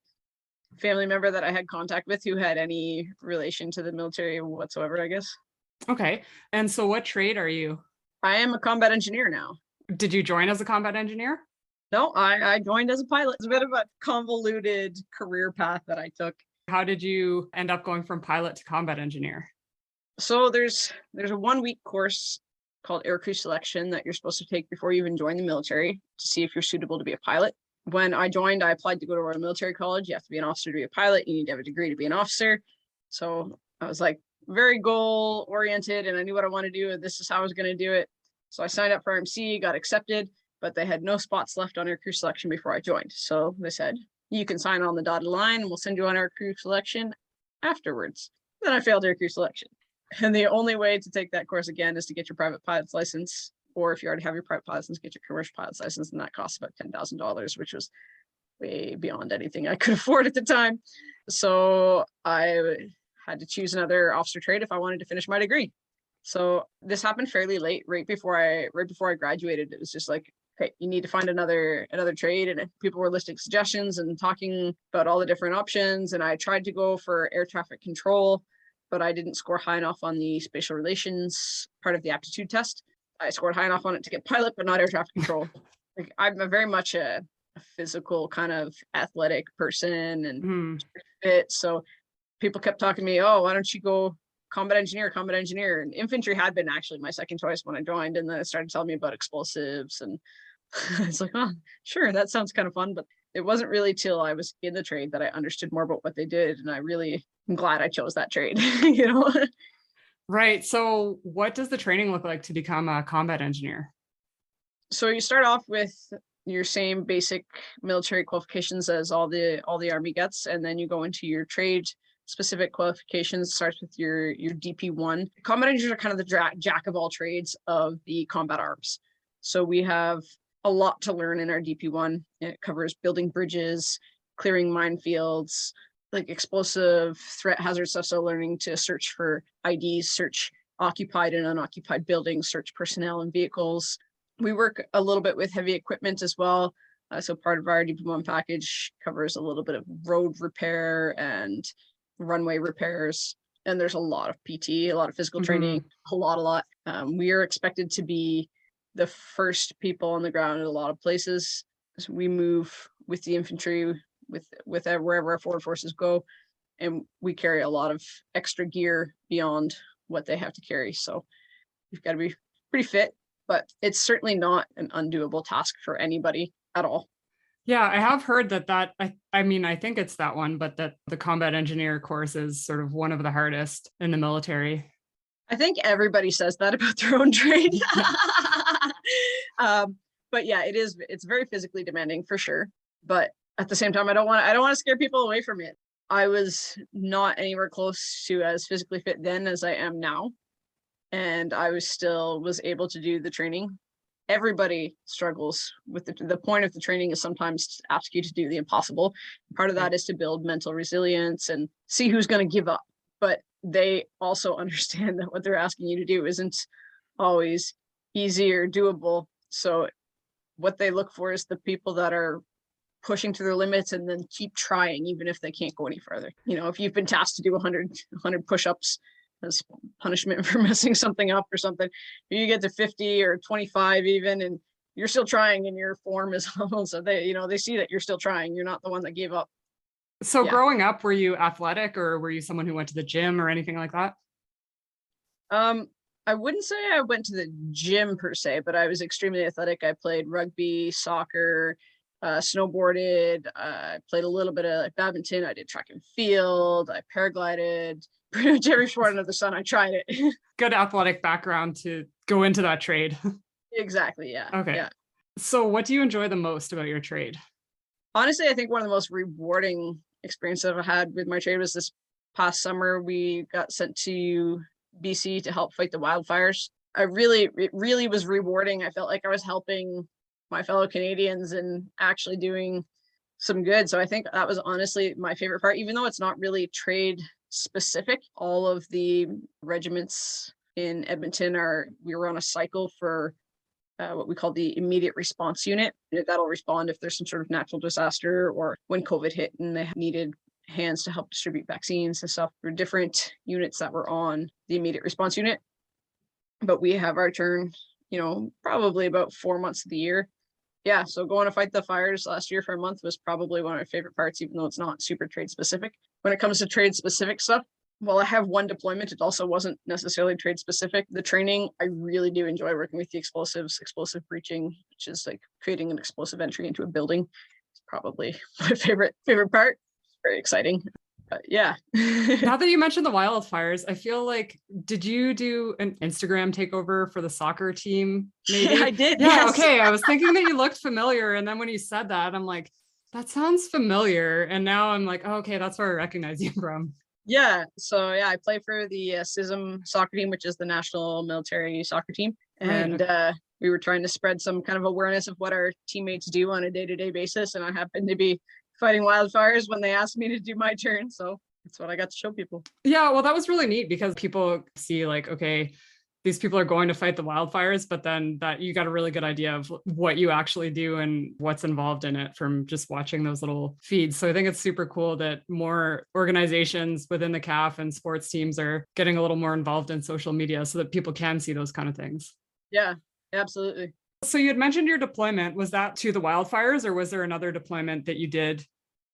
family member that I had contact with who had any relation to the military whatsoever, I guess. Okay. And so what trade are you? I am a combat engineer now. Did you join as a combat engineer? No, I joined as a pilot. It's a bit of a convoluted career path that I took. How did you end up going from pilot to combat engineer? So there's a 1-week course called air crew selection that you're supposed to take before you even join the military to see if you're suitable to be a pilot. When I joined, I applied to go to Royal Military College. You have to be an officer to be a pilot. You need to have a degree to be an officer. So I was like very goal oriented and I knew what I wanted to do and this is how I was going to do it. So I signed up for RMC, got accepted, but they had no spots left on air crew selection before I joined. So they said, you can sign on the dotted line and we'll send you on air crew selection afterwards. Then I failed air crew selection. And the only way to take that course again is to get your private pilot's license, or if you already have your private pilot's license, get your commercial pilot's license, and that costs about $10,000, which was way beyond anything I could afford at the time. So I had to choose another officer trade if I wanted to finish my degree. So this happened fairly late, right before I graduated. It was just like, okay, you need to find another trade, and people were listing suggestions and talking about all the different options. And I tried to go for air traffic control, but I didn't score high enough on the spatial relations part of the aptitude test. I scored high enough on it to get pilot, but not air traffic control. Like I'm very much a physical kind of athletic person and fit. So people kept talking to me, oh, why don't you go combat engineer? And infantry had been actually my second choice when I joined. And then it started telling me about explosives. And it's like, oh, sure, that sounds kind of fun. But it wasn't really till I was in the trade that I understood more about what they did. And I really am glad I chose that trade, you know? Right. So what does the training look like to become a combat engineer? So you start off with your same basic military qualifications as all the Army gets, and then you go into your trade specific qualifications. Starts with your DP1. Combat engineers are kind of the jack of all trades of the combat arms. So we have a lot to learn in our DP1. It covers building bridges, clearing minefields, like explosive threat hazard stuff. So learning to search for IDs, search occupied and unoccupied buildings, search personnel and vehicles. We work a little bit with heavy equipment as well. So part of our DP1 package covers a little bit of road repair and runway repairs. And there's a lot of PT, a lot of physical training, a lot. We are expected to be the first people on the ground in a lot of places. So we move with the infantry, with wherever our forward forces go, and we carry a lot of extra gear beyond what they have to carry. So you've got to be pretty fit, but it's certainly not an undoable task for anybody at all. Yeah, I have heard that I mean, I think it's that one, but that the combat engineer course is sort of one of the hardest in the military. I think everybody says that about their own trade. But yeah, it's very physically demanding for sure. But at the same time, I don't want to scare people away from it. I was not anywhere close to as physically fit then as I am now. And I was able to do the training. Everybody struggles with the point of the training is sometimes to ask you to do the impossible. Part of that is to build mental resilience and see who's going to give up. But they also understand that what they're asking you to do isn't always easy or doable. So what they look for is the people that are pushing to their limits and then keep trying, even if they can't go any further. You know, if you've been tasked to do 100 push-ups as punishment for messing something up or something, you get to 50 or 25 even, and you're still trying and your form is humble. So they see that you're still trying. You're not the one that gave up. So growing up, were you athletic or were you someone who went to the gym or anything like that? I wouldn't say I went to the gym per se, but I was extremely athletic. I played rugby, soccer, snowboarded, I played a little bit of like badminton, I did track and field, I paraglided, pretty much every sport under the sun, I tried it. Good athletic background to go into that trade. Exactly, yeah. Okay. Yeah. So what do you enjoy the most about your trade? Honestly, I think one of the most rewarding experiences I've had with my trade was this past summer. We got sent to BC to help fight the wildfires. It really was rewarding. I felt like I was helping my fellow Canadians and actually doing some good. So I think that was honestly my favorite part, even though it's not really trade specific. All of the regiments in Edmonton we were on a cycle for what we call the immediate response unit. That'll respond if there's some sort of natural disaster or when COVID hit and they needed hands to help distribute vaccines and stuff. There were different units that were on the immediate response unit. But we have our turn, probably about 4 months of the year. Yeah, so going to fight the fires last year for a month was probably one of my favorite parts, even though it's not super trade specific. When it comes to trade specific stuff, while I have one deployment, it also wasn't necessarily trade specific. The training, I really do enjoy working with the explosives, explosive breaching, which is like creating an explosive entry into a building. It's probably my favorite part. Very exciting. But yeah. Now that you mentioned the wildfires, I feel like, did you do an Instagram takeover for the soccer team? Maybe? I did. Yeah. Yes. Okay. I was thinking that you looked familiar. And then when you said that, I'm like, that sounds familiar. And now I'm like, oh, okay, that's where I recognize you from. Yeah. So yeah, I play for the CISM soccer team, which is the national military soccer team. And we were trying to spread some kind of awareness of what our teammates do on a day-to-day basis. And I happened to be fighting wildfires when they asked me to do my turn. So that's what I got to show people. Yeah, well, that was really neat because people see like, okay, these people are going to fight the wildfires, but then that you got a really good idea of what you actually do and what's involved in it from just watching those little feeds. So I think it's super cool that more organizations within the CAF and sports teams are getting a little more involved in social media so that people can see those kind of things. Yeah, absolutely. So you had mentioned your deployment. Was that to the wildfires or was there another deployment that you did?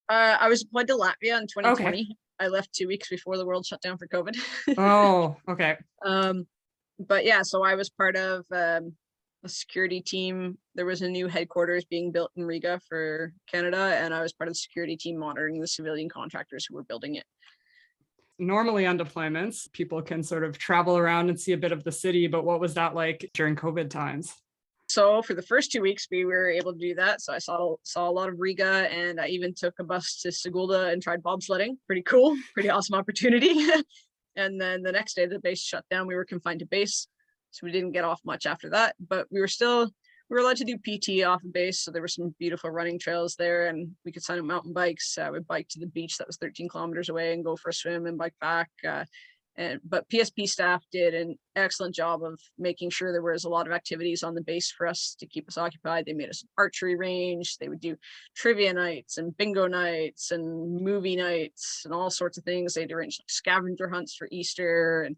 I was deployed to Latvia in 2020. Okay. I left 2 weeks before the world shut down for COVID. Oh, okay. But yeah, so I was part of a security team. There was a new headquarters being built in Riga for Canada, and I was part of the security team monitoring the civilian contractors who were building it. Normally on deployments, people can sort of travel around and see a bit of the city, but what was that like during COVID times? So for the first 2 weeks, we were able to do that. So I saw a lot of Riga, and I even took a bus to Sigulda and tried bobsledding. Pretty cool, pretty awesome opportunity. And then the next day the base shut down. We were confined to base, so we didn't get off much after that. But we were allowed to do PT off of base. So there were some beautiful running trails there, and we could sign up mountain bikes. We biked to the beach that was 13 kilometers away and go for a swim and bike back. But PSP staff did an excellent job of making sure there was a lot of activities on the base for us to keep us occupied. They made us an archery range. They would do trivia nights and bingo nights and movie nights and all sorts of things. They'd arrange like scavenger hunts for Easter and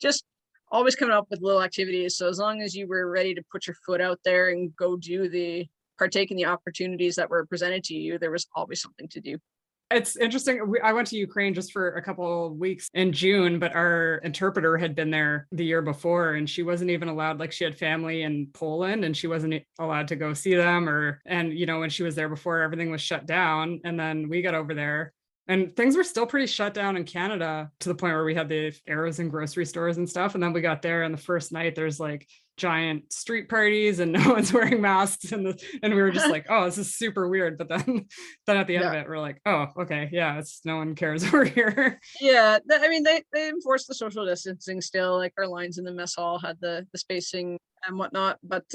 just always coming up with little activities. So as long as you were ready to put your foot out there and go partake in the opportunities that were presented to you, there was always something to do. It's interesting. I went to Ukraine just for a couple of weeks in June, but our interpreter had been there the year before and she wasn't even allowed, like she had family in Poland and she wasn't allowed to go see them when she was there before, everything was shut down. And then we got over there and things were still pretty shut down in Canada to the point where we had the arrows in grocery stores and stuff. And then we got there and the first night there's like giant street parties and no one's wearing masks and we were just like, oh, this is super weird. But then at the end of it, we're like, oh, okay, yeah, it's no one cares over here. Yeah, they enforced the social distancing still. Like our lines in the mess hall had the spacing and whatnot. But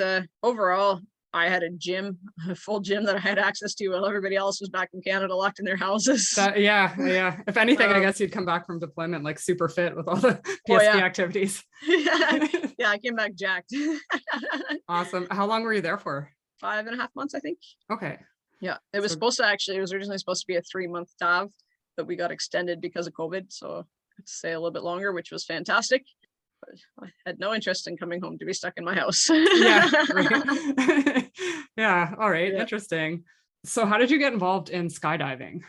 overall, I had a full gym that I had access to while everybody else was back in Canada locked in their houses. Yeah. If anything, I guess you'd come back from deployment like super fit with all the PSP activities. Yeah, I came back jacked. Awesome. How long were you there for? 5.5 months, I think. Okay. Yeah, it was it was originally supposed to be a 3-month TAV, but we got extended because of COVID. So I had to stay a little bit longer, which was fantastic. But I had no interest in coming home to be stuck in my house. Yeah. Right. Yeah. All right. Yeah. Interesting. So how did you get involved in skydiving?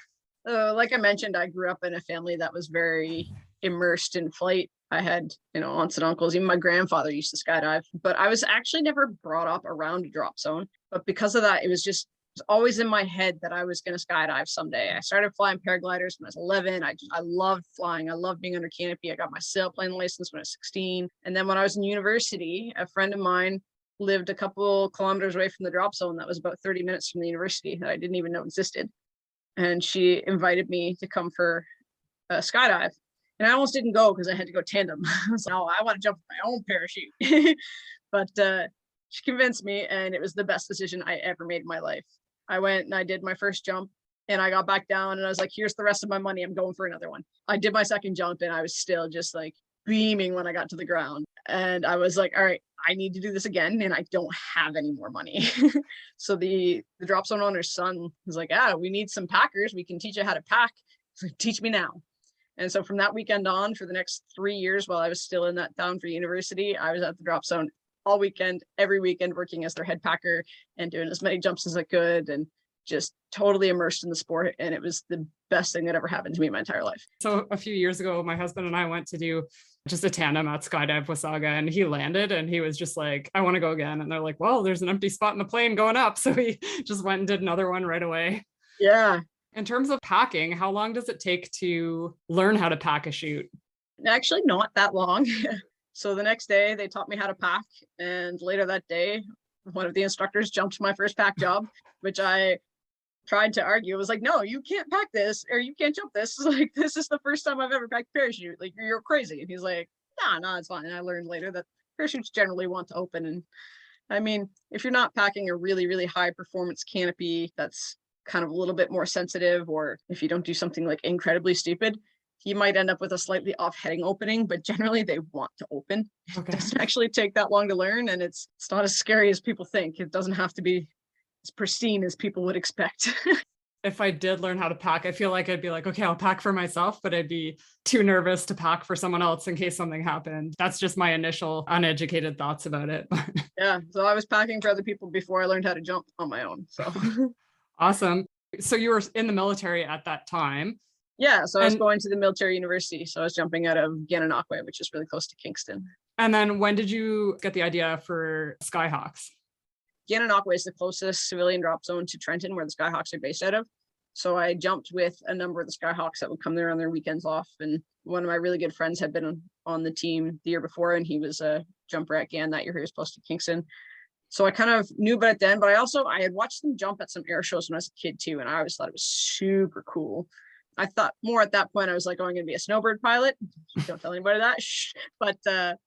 Like I mentioned, I grew up in a family that was very immersed in flight. I had, aunts and uncles, even my grandfather used to skydive, but I was actually never brought up around a drop zone. But because of that, it was just was always in my head that I was going to skydive someday. I started flying paragliders when I was 11. I loved flying. I loved being under canopy. I got my sailplane license when I was 16. And then when I was in university, a friend of mine lived a couple kilometers away from the drop zone that was about 30 minutes from the university that I didn't even know existed. And she invited me to come for a skydive. And I almost didn't go because I had to go tandem. So no, I want to jump with my own parachute. But she convinced me, and it was the best decision I ever made in my life. I went and I did my first jump, and I got back down and I was like, here's the rest of my money. I'm going for another one. I did my second jump and I was still just like beaming when I got to the ground. And I was like, all right, I need to do this again, and I don't have any more money. So the drop zone owner's son was like, we need some packers. We can teach you how to pack. So teach me now. And so from that weekend on, for the next 3 years while I was still in that town for university, I was at the drop zone all weekend, every weekend, working as their head packer and doing as many jumps as I could, and just totally immersed in the sport. And it was the best thing that ever happened to me in my entire life. So a few years ago, my husband and I went to do just a tandem at Skydive Wasaga, and he landed and he was just like, I want to go again. And they're like, well, there's an empty spot in the plane going up. So he just went and did another one right away. Yeah. In terms of packing, how long does it take to learn how to pack a chute? Actually, not that long. So the next day they taught me how to pack. And later that day, one of the instructors jumped my first pack job, which I tried to argue. It was like, no, you can't pack this, or you can't jump this. Like, this is the first time I've ever packed parachute. Like, you're crazy. And he's like, no, it's fine. And I learned later that parachutes generally want to open. And I mean, if you're not packing a really, really high performance canopy that's kind of a little bit more sensitive, or if you don't do something like incredibly stupid, you might end up with a slightly off heading opening, but generally they want to open. Okay. It doesn't actually take that long to learn, and it's not as scary as people think. It doesn't have to be as pristine as people would expect. If I did learn how to pack, I feel like I'd be like, okay, I'll pack for myself, but I'd be too nervous to pack for someone else in case something happened. That's just my initial uneducated thoughts about it. Yeah, so I was packing for other people before I learned how to jump on my own. So awesome. So you were in the military at that time. Yeah, so I was going to the military university. So I was jumping out of Gananoque, which is really close to Kingston. And then when did you get the idea for SkyHawks? Gananoque is the closest civilian drop zone to Trenton, where the SkyHawks are based out of. So I jumped with a number of the SkyHawks that would come there on their weekends off. And one of my really good friends had been on the team the year before, and he was a jumper at Gan that year. He was close to Kingston. So I kind of knew about it then, but I had watched them jump at some air shows when I was a kid too. And I always thought it was super cool. I thought more at that point, I was like, oh, I'm going to be a snowbird pilot. Don't tell anybody that. But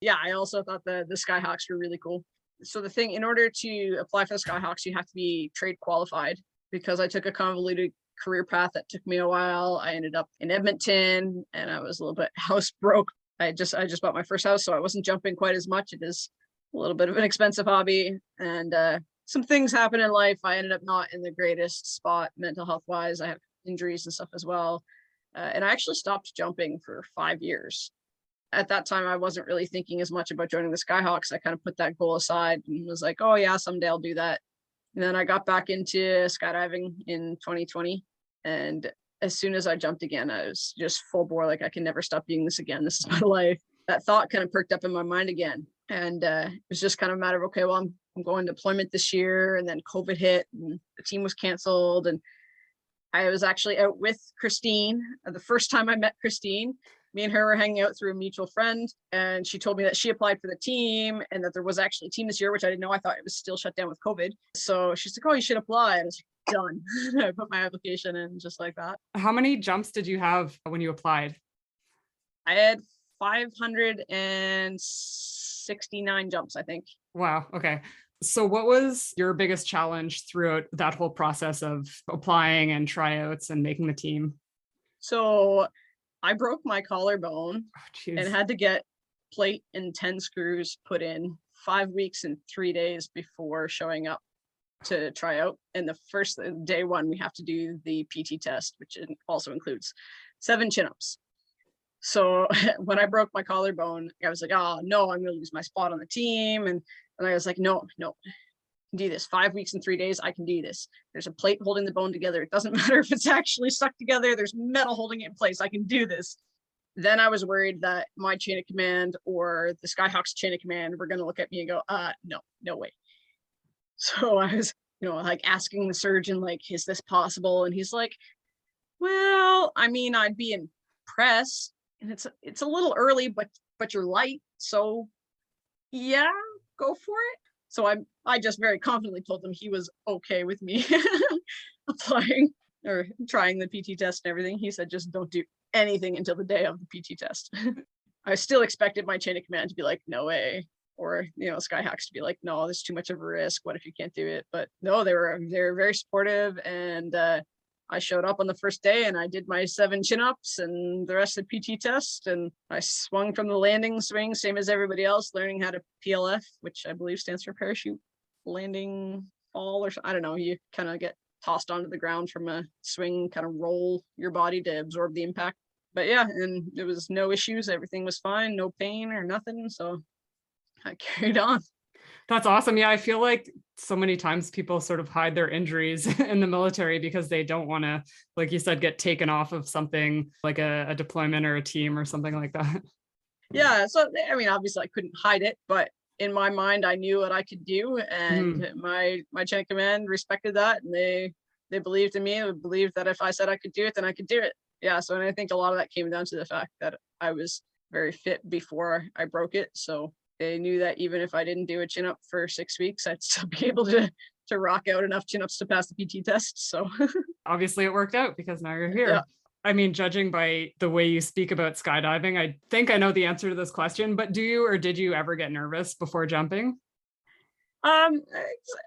yeah, I also thought the SkyHawks were really cool. So the thing, in order to apply for the SkyHawks, you have to be trade qualified. Because I took a convoluted career path that took me a while. I ended up in Edmonton, and I was a little bit house broke. I just bought my first house, so I wasn't jumping quite as much. It is a little bit of an expensive hobby, and some things happen in life. I ended up not in the greatest spot mental health wise. I have injuries and stuff as well. And I actually stopped jumping for 5 years. At that time, I wasn't really thinking as much about joining the SkyHawks. I kind of put that goal aside and was like, oh yeah, someday I'll do that. And then I got back into skydiving in 2020. And as soon as I jumped again, I was just full bore, like, I can never stop doing this again. This is my life. That thought kind of perked up in my mind again. And it was just kind of a matter of, okay, well, I'm going to deployment this year. And then COVID hit and the team was canceled. And I was actually out with Christine. The first time I met Christine, me and her were hanging out through a mutual friend, and she told me that she applied for the team and that there was actually a team this year, which I didn't know. I thought it was still shut down with COVID. So she's like, oh, you should apply. And I was like, done. I put my application in just like that. How many jumps did you have when you applied? I had 569 jumps, I think. Wow. Okay. So what was your biggest challenge throughout that whole process of applying and tryouts and making the team? So I broke my collarbone and had to get plate and 10 screws put in 5 weeks and 3 days before showing up to try out. And the first day one, we have to do the PT test, which also includes 7 chin-ups. So when I broke my collarbone, I was like, oh no, I'm going to lose my spot on the team. And I was like, no, I can do this. 5 weeks and 3 days, I can do this. There's a plate holding the bone together. It doesn't matter if it's actually stuck together. There's metal holding it in place. I can do this. Then I was worried that my chain of command or the SkyHawks chain of command were going to look at me and go, no way. So I was like asking the surgeon, like, is this possible? And he's like, well, I mean, I'd be impressed, and it's a little early, but you're light, so yeah, go for it. So I just very confidently told him he was okay with me applying or trying the PT test and everything. He said, just don't do anything until the day of the PT test. I still expected my chain of command to be like, no way. Or, SkyHawks to be like, no, there's too much of a risk. What if you can't do it? But no, they were very supportive. And I showed up on the first day and I did my 7 chin-ups and the rest of the PT test. And I swung from the landing swing, same as everybody else, learning how to PLF, which I believe stands for parachute landing fall, or I don't know. You kind of get tossed onto the ground from a swing, kind of roll your body to absorb the impact. But yeah, and there was no issues. Everything was fine, no pain or nothing. So I carried on. That's awesome. Yeah, I feel like so many times people sort of hide their injuries in the military because they don't want to, like you said, get taken off of something like a deployment or a team or something like that. Yeah. So, I mean, obviously I couldn't hide it, but in my mind, I knew what I could do. And my chain of command respected that. And they believed in me. They believed that if I said I could do it, then I could do it. Yeah. So, and I think a lot of that came down to the fact that I was very fit before I broke it. So they knew that even if I didn't do a chin up for 6 weeks, I'd still be able to rock out enough chin ups to pass the PT test. So obviously it worked out because now you're here. Yeah. I mean, judging by the way you speak about skydiving, I think I know the answer to this question, but do you or did you ever get nervous before jumping? I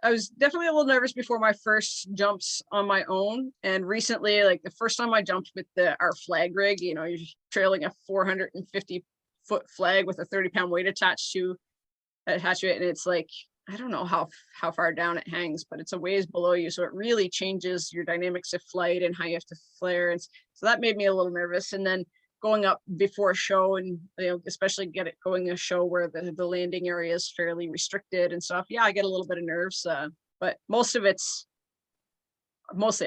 was definitely a little nervous before my first jumps on my own. And recently, like the first time I jumped with our flag rig, you're trailing a 450-foot flag with a 30-pound weight attached to it. And it's like, I don't know how far down it hangs, but it's a ways below you. So it really changes your dynamics of flight and how you have to flare. And so that made me a little nervous. And then going up before a show and, especially going a show where the landing area is fairly restricted and stuff. Yeah, I get a little bit of nerves, but mostly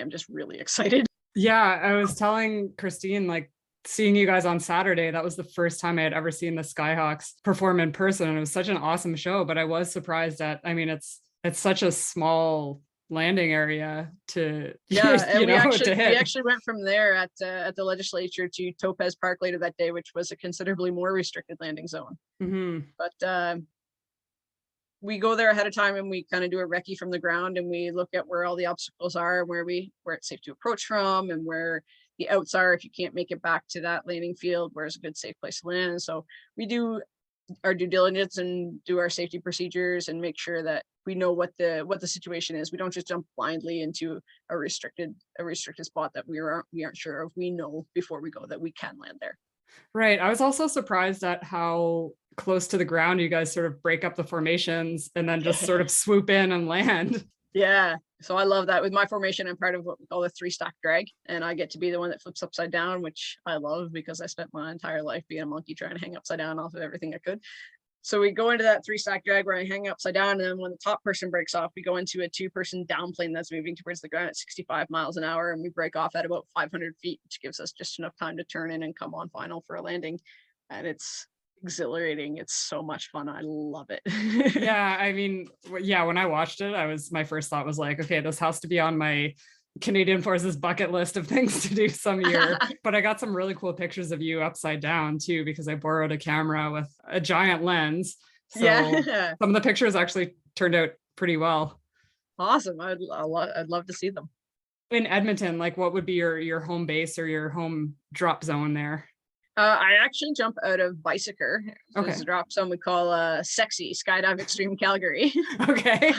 I'm just really excited. Yeah, I was telling Christine, like, seeing you guys on Saturday, that was the first time I had ever seen the SkyHawks perform in person. And it was such an awesome show, but I was surprised at, I mean, it's such a small landing area to, and we actually went from there at the legislature to Topaz Park later that day, which was a considerably more restricted landing zone. But we go there ahead of time and we kind of do a recce from the ground and we look at where all the obstacles are, where it's safe to approach from, and where the outs are if you can't make it back to that landing field, where's a good safe place to land. So we do our due diligence and do our safety procedures and make sure that we know what the situation is. We don't just jump blindly into a restricted spot that we aren't sure of. We know before we go that we can land there. Right. I was also surprised at how close to the ground you guys sort of break up the formations and then just sort of swoop in and land. Yeah. So I love that. With my formation, I'm part of what we call the 3-stack drag, and I get to be the one that flips upside down, which I love because I spent my entire life being a monkey trying to hang upside down off of everything I could. So we go into that 3-stack drag where I hang upside down, and then when the top person breaks off, we go into a 2-person down plane that's moving towards the ground at 65 miles an hour, and we break off at about 500 feet, which gives us just enough time to turn in and come on final for a landing. And it's exhilarating. It's so much fun. I love it. Yeah, I mean, yeah, when I watched it, my first thought was like, okay, this has to be on my Canadian Forces bucket list of things to do some year. But I got some really cool pictures of you upside down too, because I borrowed a camera with a giant lens. So some of the pictures actually turned out pretty well. Awesome. I'd love to see them. In Edmonton, like, what would be your home base or your home drop zone there? I actually jump out of Bicyker. Okay. It's a drop zone we call Sexy Skydive Extreme Calgary. Okay.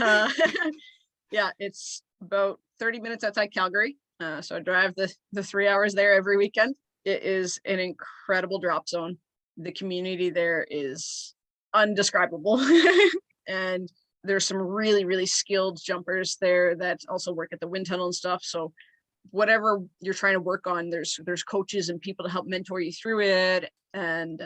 Yeah, it's about 30 minutes outside Calgary. So I drive the 3 hours there every weekend. It is an incredible drop zone. The community there is undescribable. And there's some really, really skilled jumpers there that also work at the wind tunnel and stuff. So whatever you're trying to work on, there's coaches and people to help mentor you through it. And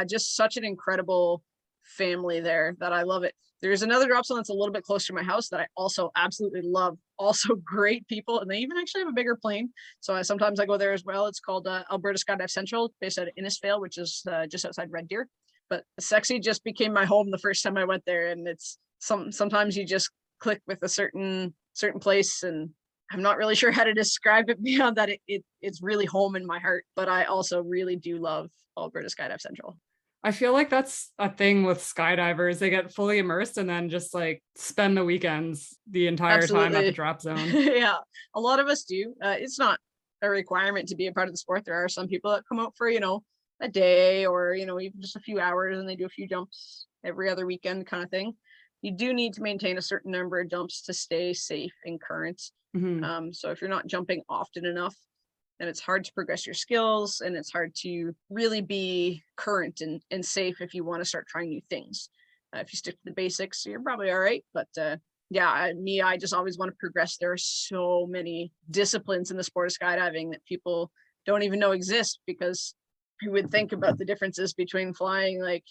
just such an incredible family there that I love it. There's another drop zone that's a little bit closer to my house that I also absolutely love. Also great people, and they even actually have a bigger plane. So sometimes I go there as well. It's called Alberta Skydive Central, based out of Innisfail, which is just outside Red Deer. But Sexy just became my home the first time I went there, and it's sometimes you just click with a certain place, and I'm not really sure how to describe it beyond that. It's really home in my heart, but I also really do love Alberta Skydive Central. I feel like that's a thing with skydivers. They get fully immersed and then just like spend the weekends the entire time at the drop zone. Yeah, a lot of us do. It's not a requirement to be a part of the sport. There are some people that come out for, a day or, even just a few hours, and they do a few jumps every other weekend kind of thing. You do need to maintain a certain number of jumps to stay safe in current. So if you're not jumping often enough, then it's hard to progress your skills, and it's hard to really be current and safe if you want to start trying new things. If you stick to the basics, you're probably all right. But I just always want to progress. There are so many disciplines in the sport of skydiving that people don't even know exist, because who would think about the differences between flying like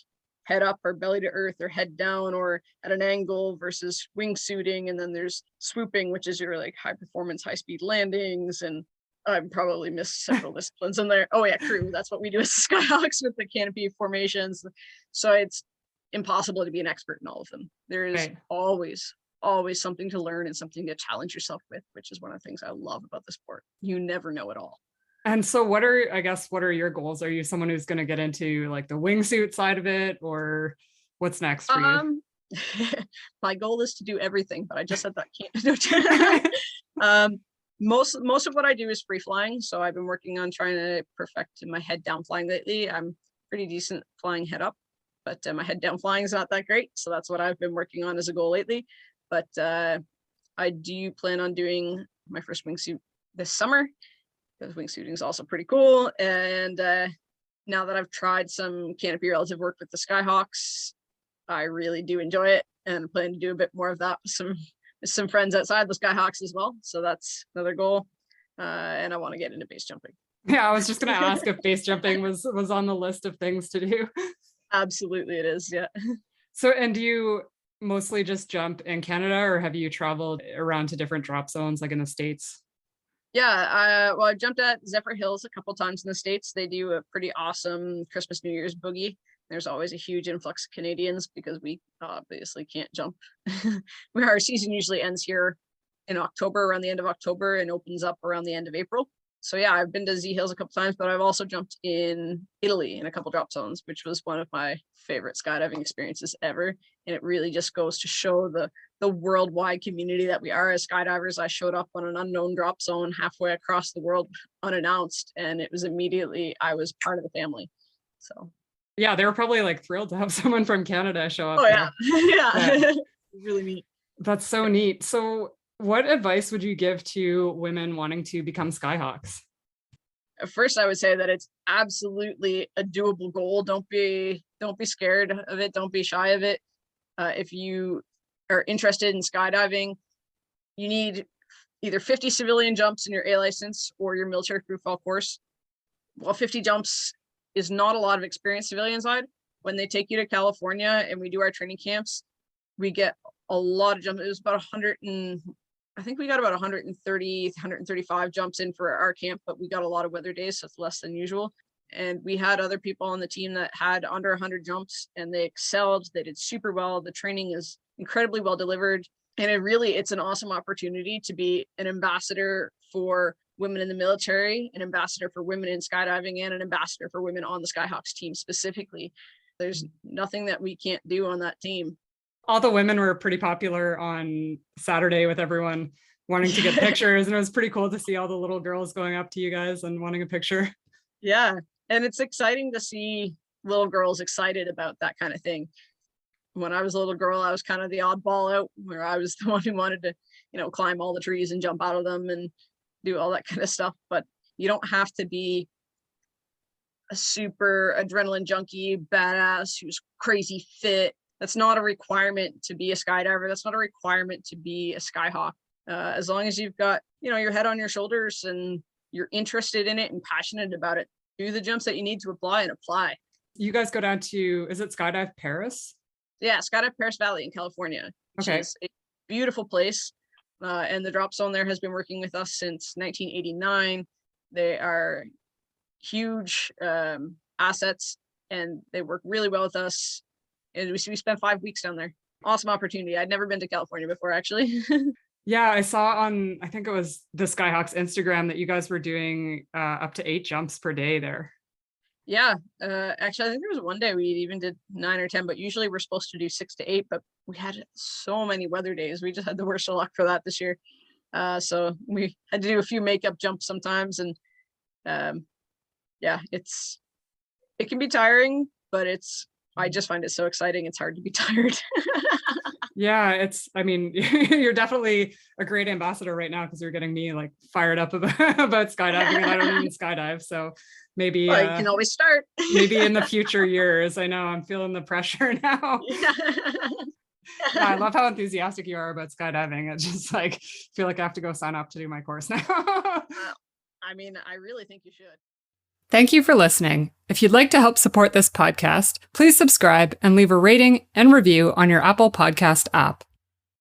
head up or belly to earth or head down or at an angle versus wingsuiting. And then there's swooping, which is your like high performance, high speed landings. And I've probably missed several disciplines in there. Oh yeah, crew. That's what we do as SkyHawks with the canopy formations. So it's impossible to be an expert in all of them. There is always something to learn and something to challenge yourself with, which is one of the things I love about the sport. You never know it all. And so what are your goals? Are you someone who's going to get into like the wingsuit side of it, or what's next for you? My goal is to do everything, but I just said that can't. Most of what I do is free flying. So I've been working on trying to perfect my head down flying lately. I'm pretty decent flying head up, but my head down flying is not that great. So that's what I've been working on as a goal lately. But I do plan on doing my first wingsuit this summer, because wingsuiting is also pretty cool. And now that I've tried some canopy relative work with the SkyHawks, I really do enjoy it, and I plan to do a bit more of that with some friends outside the SkyHawks as well. So that's another goal. And I want to get into base jumping. Yeah, I was just going to ask if base jumping was on the list of things to do. Absolutely, it is. Yeah. So, and do you mostly just jump in Canada, or have you traveled around to different drop zones like in the States? Yeah, I jumped at Zephyr Hills a couple times in the States. They do a pretty awesome Christmas, New Year's boogie. There's always a huge influx of Canadians because we obviously can't jump. Our season usually ends here in October, around the end of October, and opens up around the end of April. So yeah, I've been to Z Hills a couple times, but I've also jumped in Italy in a couple drop zones, which was one of my favorite skydiving experiences ever. And it really just goes to show the worldwide community that we are as skydivers. I showed up on an unknown drop zone halfway across the world unannounced, and it was immediately, I was part of the family. So yeah, they were probably like thrilled to have someone from Canada show up. Oh yeah. Yeah. Really neat. That's so neat. So what advice would you give to women wanting to become SkyHawks? First, I would say that it's absolutely a doable goal. Don't be scared of it. Don't be shy of it. If you are interested in skydiving, you need either 50 civilian jumps in your A license or your military crew fall course. Well, 50 jumps is not a lot of experience civilian side. When they take you to California and we do our training camps, we get a lot of jumps. It was about 100 and I think we got about 130, 135 jumps in for our camp, but we got a lot of weather days, so it's less than usual. And we had other people on the team that had under 100 jumps, and they excelled. They did super well. The training is incredibly well delivered. And it's an awesome opportunity to be an ambassador for women in the military, an ambassador for women in skydiving, and an ambassador for women on the SkyHawks team specifically. There's nothing that we can't do on that team. All the women were pretty popular on Saturday with everyone wanting to get pictures. And it was pretty cool to see all the little girls going up to you guys and wanting a picture. Yeah. And it's exciting to see little girls excited about that kind of thing. When I was a little girl, I was kind of the oddball out, where I was the one who wanted to, climb all the trees and jump out of them and do all that kind of stuff. But you don't have to be a super adrenaline junkie, badass, who's crazy fit. That's not a requirement to be a skydiver. That's not a requirement to be a skyhawk. As long as you've got, your head on your shoulders and you're interested in it and passionate about it, do the jumps that you need to apply. You guys go down to, is it Skydive Paris? Yeah, Skydive Paris Valley in California, which is a beautiful place. And the drop zone there has been working with us since 1989. They are huge assets, and they work really well with us. And we spent 5 weeks down there. Awesome opportunity. I'd never been to California before, actually. Yeah, I saw on, I think it was the SkyHawks Instagram that you guys were doing up to 8 jumps per day there. Yeah, actually, I think there was one day we even did 9 or 10, but usually we're supposed to do 6 to 8, but we had so many weather days. We just had the worst of luck for that this year. So we had to do a few makeup jumps sometimes. And yeah, it can be tiring, but I just find it so exciting. It's hard to be tired. Yeah, I mean, you're definitely a great ambassador right now because you're getting me like fired up about skydiving, and I don't even skydive. So maybe you can always start. Maybe in the future years. I know I'm feeling the pressure now. Yeah, I love how enthusiastic you are about skydiving. It's just like, I feel like I have to go sign up to do my course now. I mean, I really think you should. Thank you for listening. If you'd like to help support this podcast, please subscribe and leave a rating and review on your Apple Podcast app.